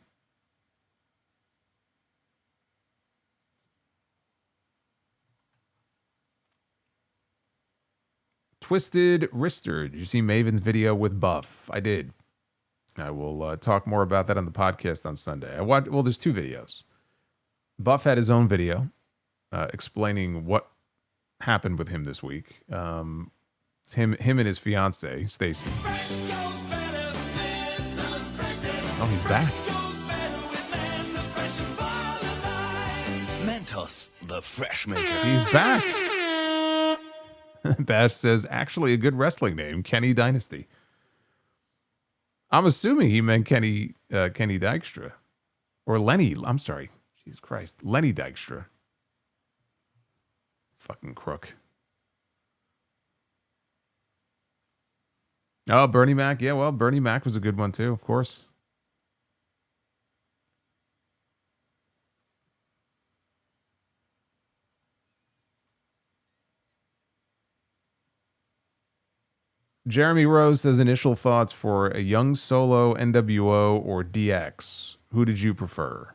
Twisted Wrister. Did you see Maven's video with Buff? I did. I will talk more about that on the podcast on Sunday. Well, there's 2 videos. Buff had his own video explaining what happened with him this week. It's him and his fiance, Stacy. Oh, he's back. Mentos, the fresh maker. He's back. Bash says, actually a good wrestling name, Kenny Dynasty. I'm assuming he meant Kenny Dykstra. Or Lenny. I'm sorry. Jesus Christ. Lenny Dykstra. Fucking crook. Oh, Bernie Mac. Yeah, well, Bernie Mac was a good one too, of course. Jeremy Rose says initial thoughts for a young Solo, NWO, or DX. Who did you prefer?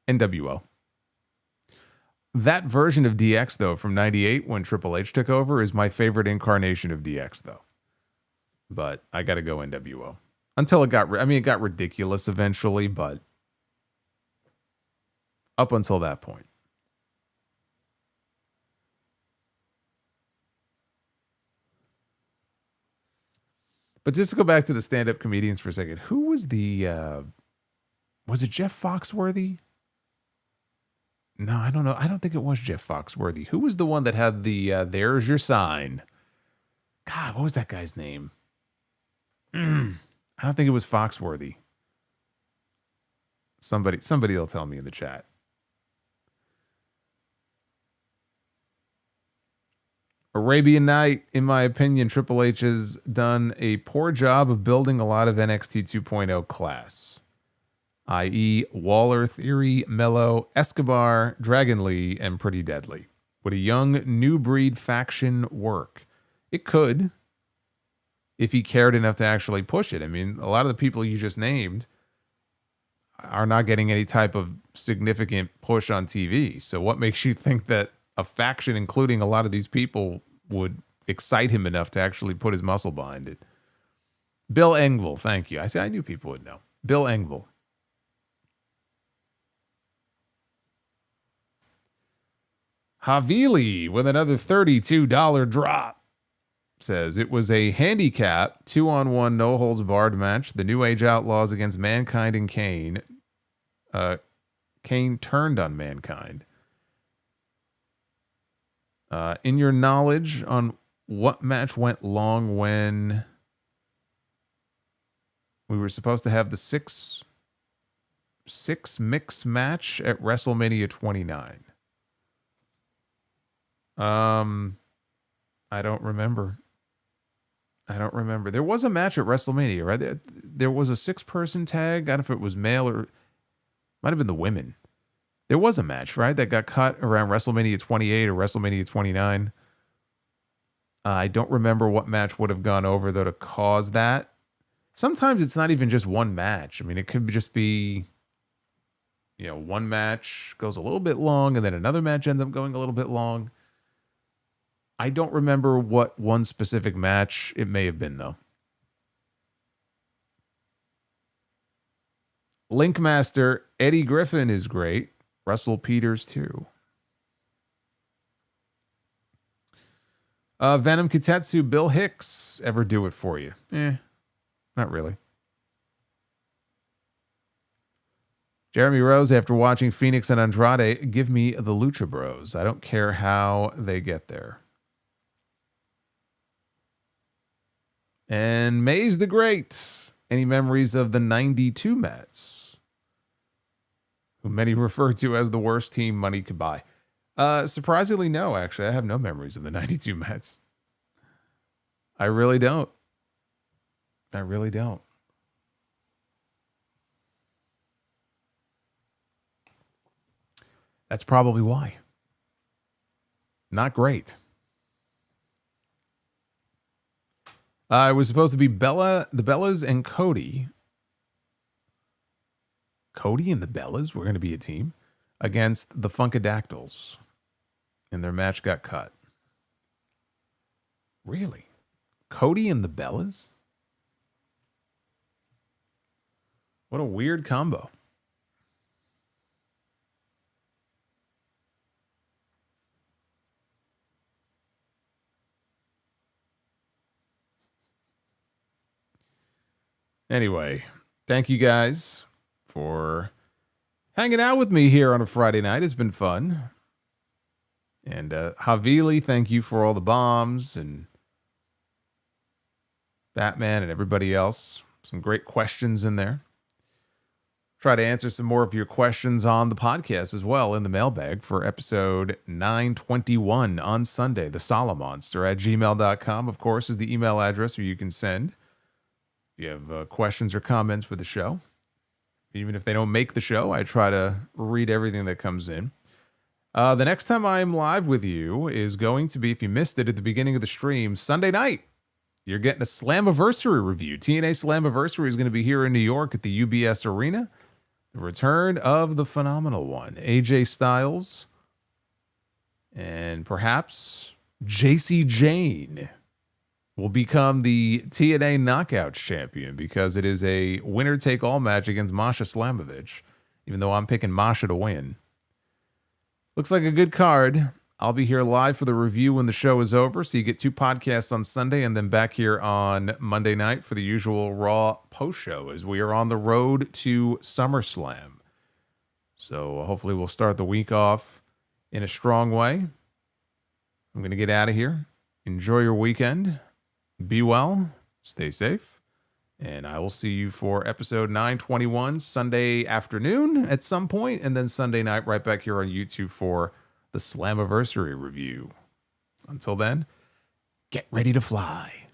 NWO. That version of DX, though, from 98 when Triple H took over, is my favorite incarnation of DX, though. But I got to go NWO. Until it got ridiculous eventually, but up until that point. But just to go back to the stand-up comedians for a second, who was the, was it Jeff Foxworthy? No, I don't know. I don't think it was Jeff Foxworthy. Who was the one that had the, there's your sign? God, what was that guy's name? I don't think it was Foxworthy. Somebody will tell me in the chat. Arabian Night, in my opinion, Triple H has done a poor job of building a lot of NXT 2.0 class, i.e. Waller, Theory, Mello, Escobar, Dragon Lee, and Pretty Deadly. Would a young new breed faction work? It could, if he cared enough to actually push it. I mean, a lot of the people you just named are not getting any type of significant push on TV. So what makes you think that a faction, including a lot of these people, would excite him enough to actually put his muscle behind it? Bill Engvall, thank you. I knew people would know. Bill Engvall. Havili with another $32 drop. Says it was a handicap 2-on-1 no holds barred match. The New Age Outlaws against Mankind and Kane. Kane turned on Mankind. In your knowledge on what match went long when we were supposed to have the six mix match at WrestleMania 29? I don't remember. There was a match at WrestleMania, right? There was a 6-person tag. I don't know if it was male or might have been the women. There was a match, right, that got cut around WrestleMania 28 or WrestleMania 29. I don't remember what match would have gone over, though, to cause that. Sometimes it's not even just one match. I mean, it could just be, one match goes a little bit long and then another match ends up going a little bit long. I don't remember what one specific match it may have been, though. Linkmaster, Eddie Griffin is great. Russell Peters, too. Venom Kitetsu, Bill Hicks, ever do it for you? Not really. Jeremy Rose, after watching Fenix and Andrade, give me the Lucha Bros. I don't care how they get there. And Maze the Great. Any memories of the 92 Mets? Who many refer to as the worst team money could buy. Surprisingly, no, actually. I have no memories of the 92 Mets. I really don't. That's probably why. Not great. It was supposed to be the Bellas and Cody. Cody and the Bellas were going to be a team against the Funkadactyls. And their match got cut. Really? Cody and the Bellas? What a weird combo. Anyway, thank you guys for hanging out with me here on a Friday night. It's been fun. And Havili, thank you for all the bombs, and Batman and everybody else. Some great questions in there. Try to answer some more of your questions on the podcast as well in the mailbag for episode 921 on Sunday. The Solomonster at gmail.com, of course, is the email address where you can send if you have questions or comments for the show. Even if they don't make the show, I try to read everything that comes in. The next time I'm live with you is going to be, if you missed it at the beginning of the stream, Sunday night. You're getting a Slammiversary review. TNA Slammiversary is going to be here in New York at the UBS Arena. The return of the phenomenal one, AJ Styles, and perhaps JC Jane will become the TNA Knockouts champion because it is a winner-take-all match against Masha Slamovich, even though I'm picking Masha to win. Looks like a good card. I'll be here live for the review when the show is over. So you get 2 podcasts on Sunday and then back here on Monday night for the usual Raw post show as we are on the road to SummerSlam. So hopefully we'll start the week off in a strong way. I'm going to get out of here. Enjoy your weekend. Be well. Stay safe. And I will see you for episode 921 Sunday afternoon at some point, and then Sunday night right back here on YouTube for the Slammiversary review. Until then, get ready to fly.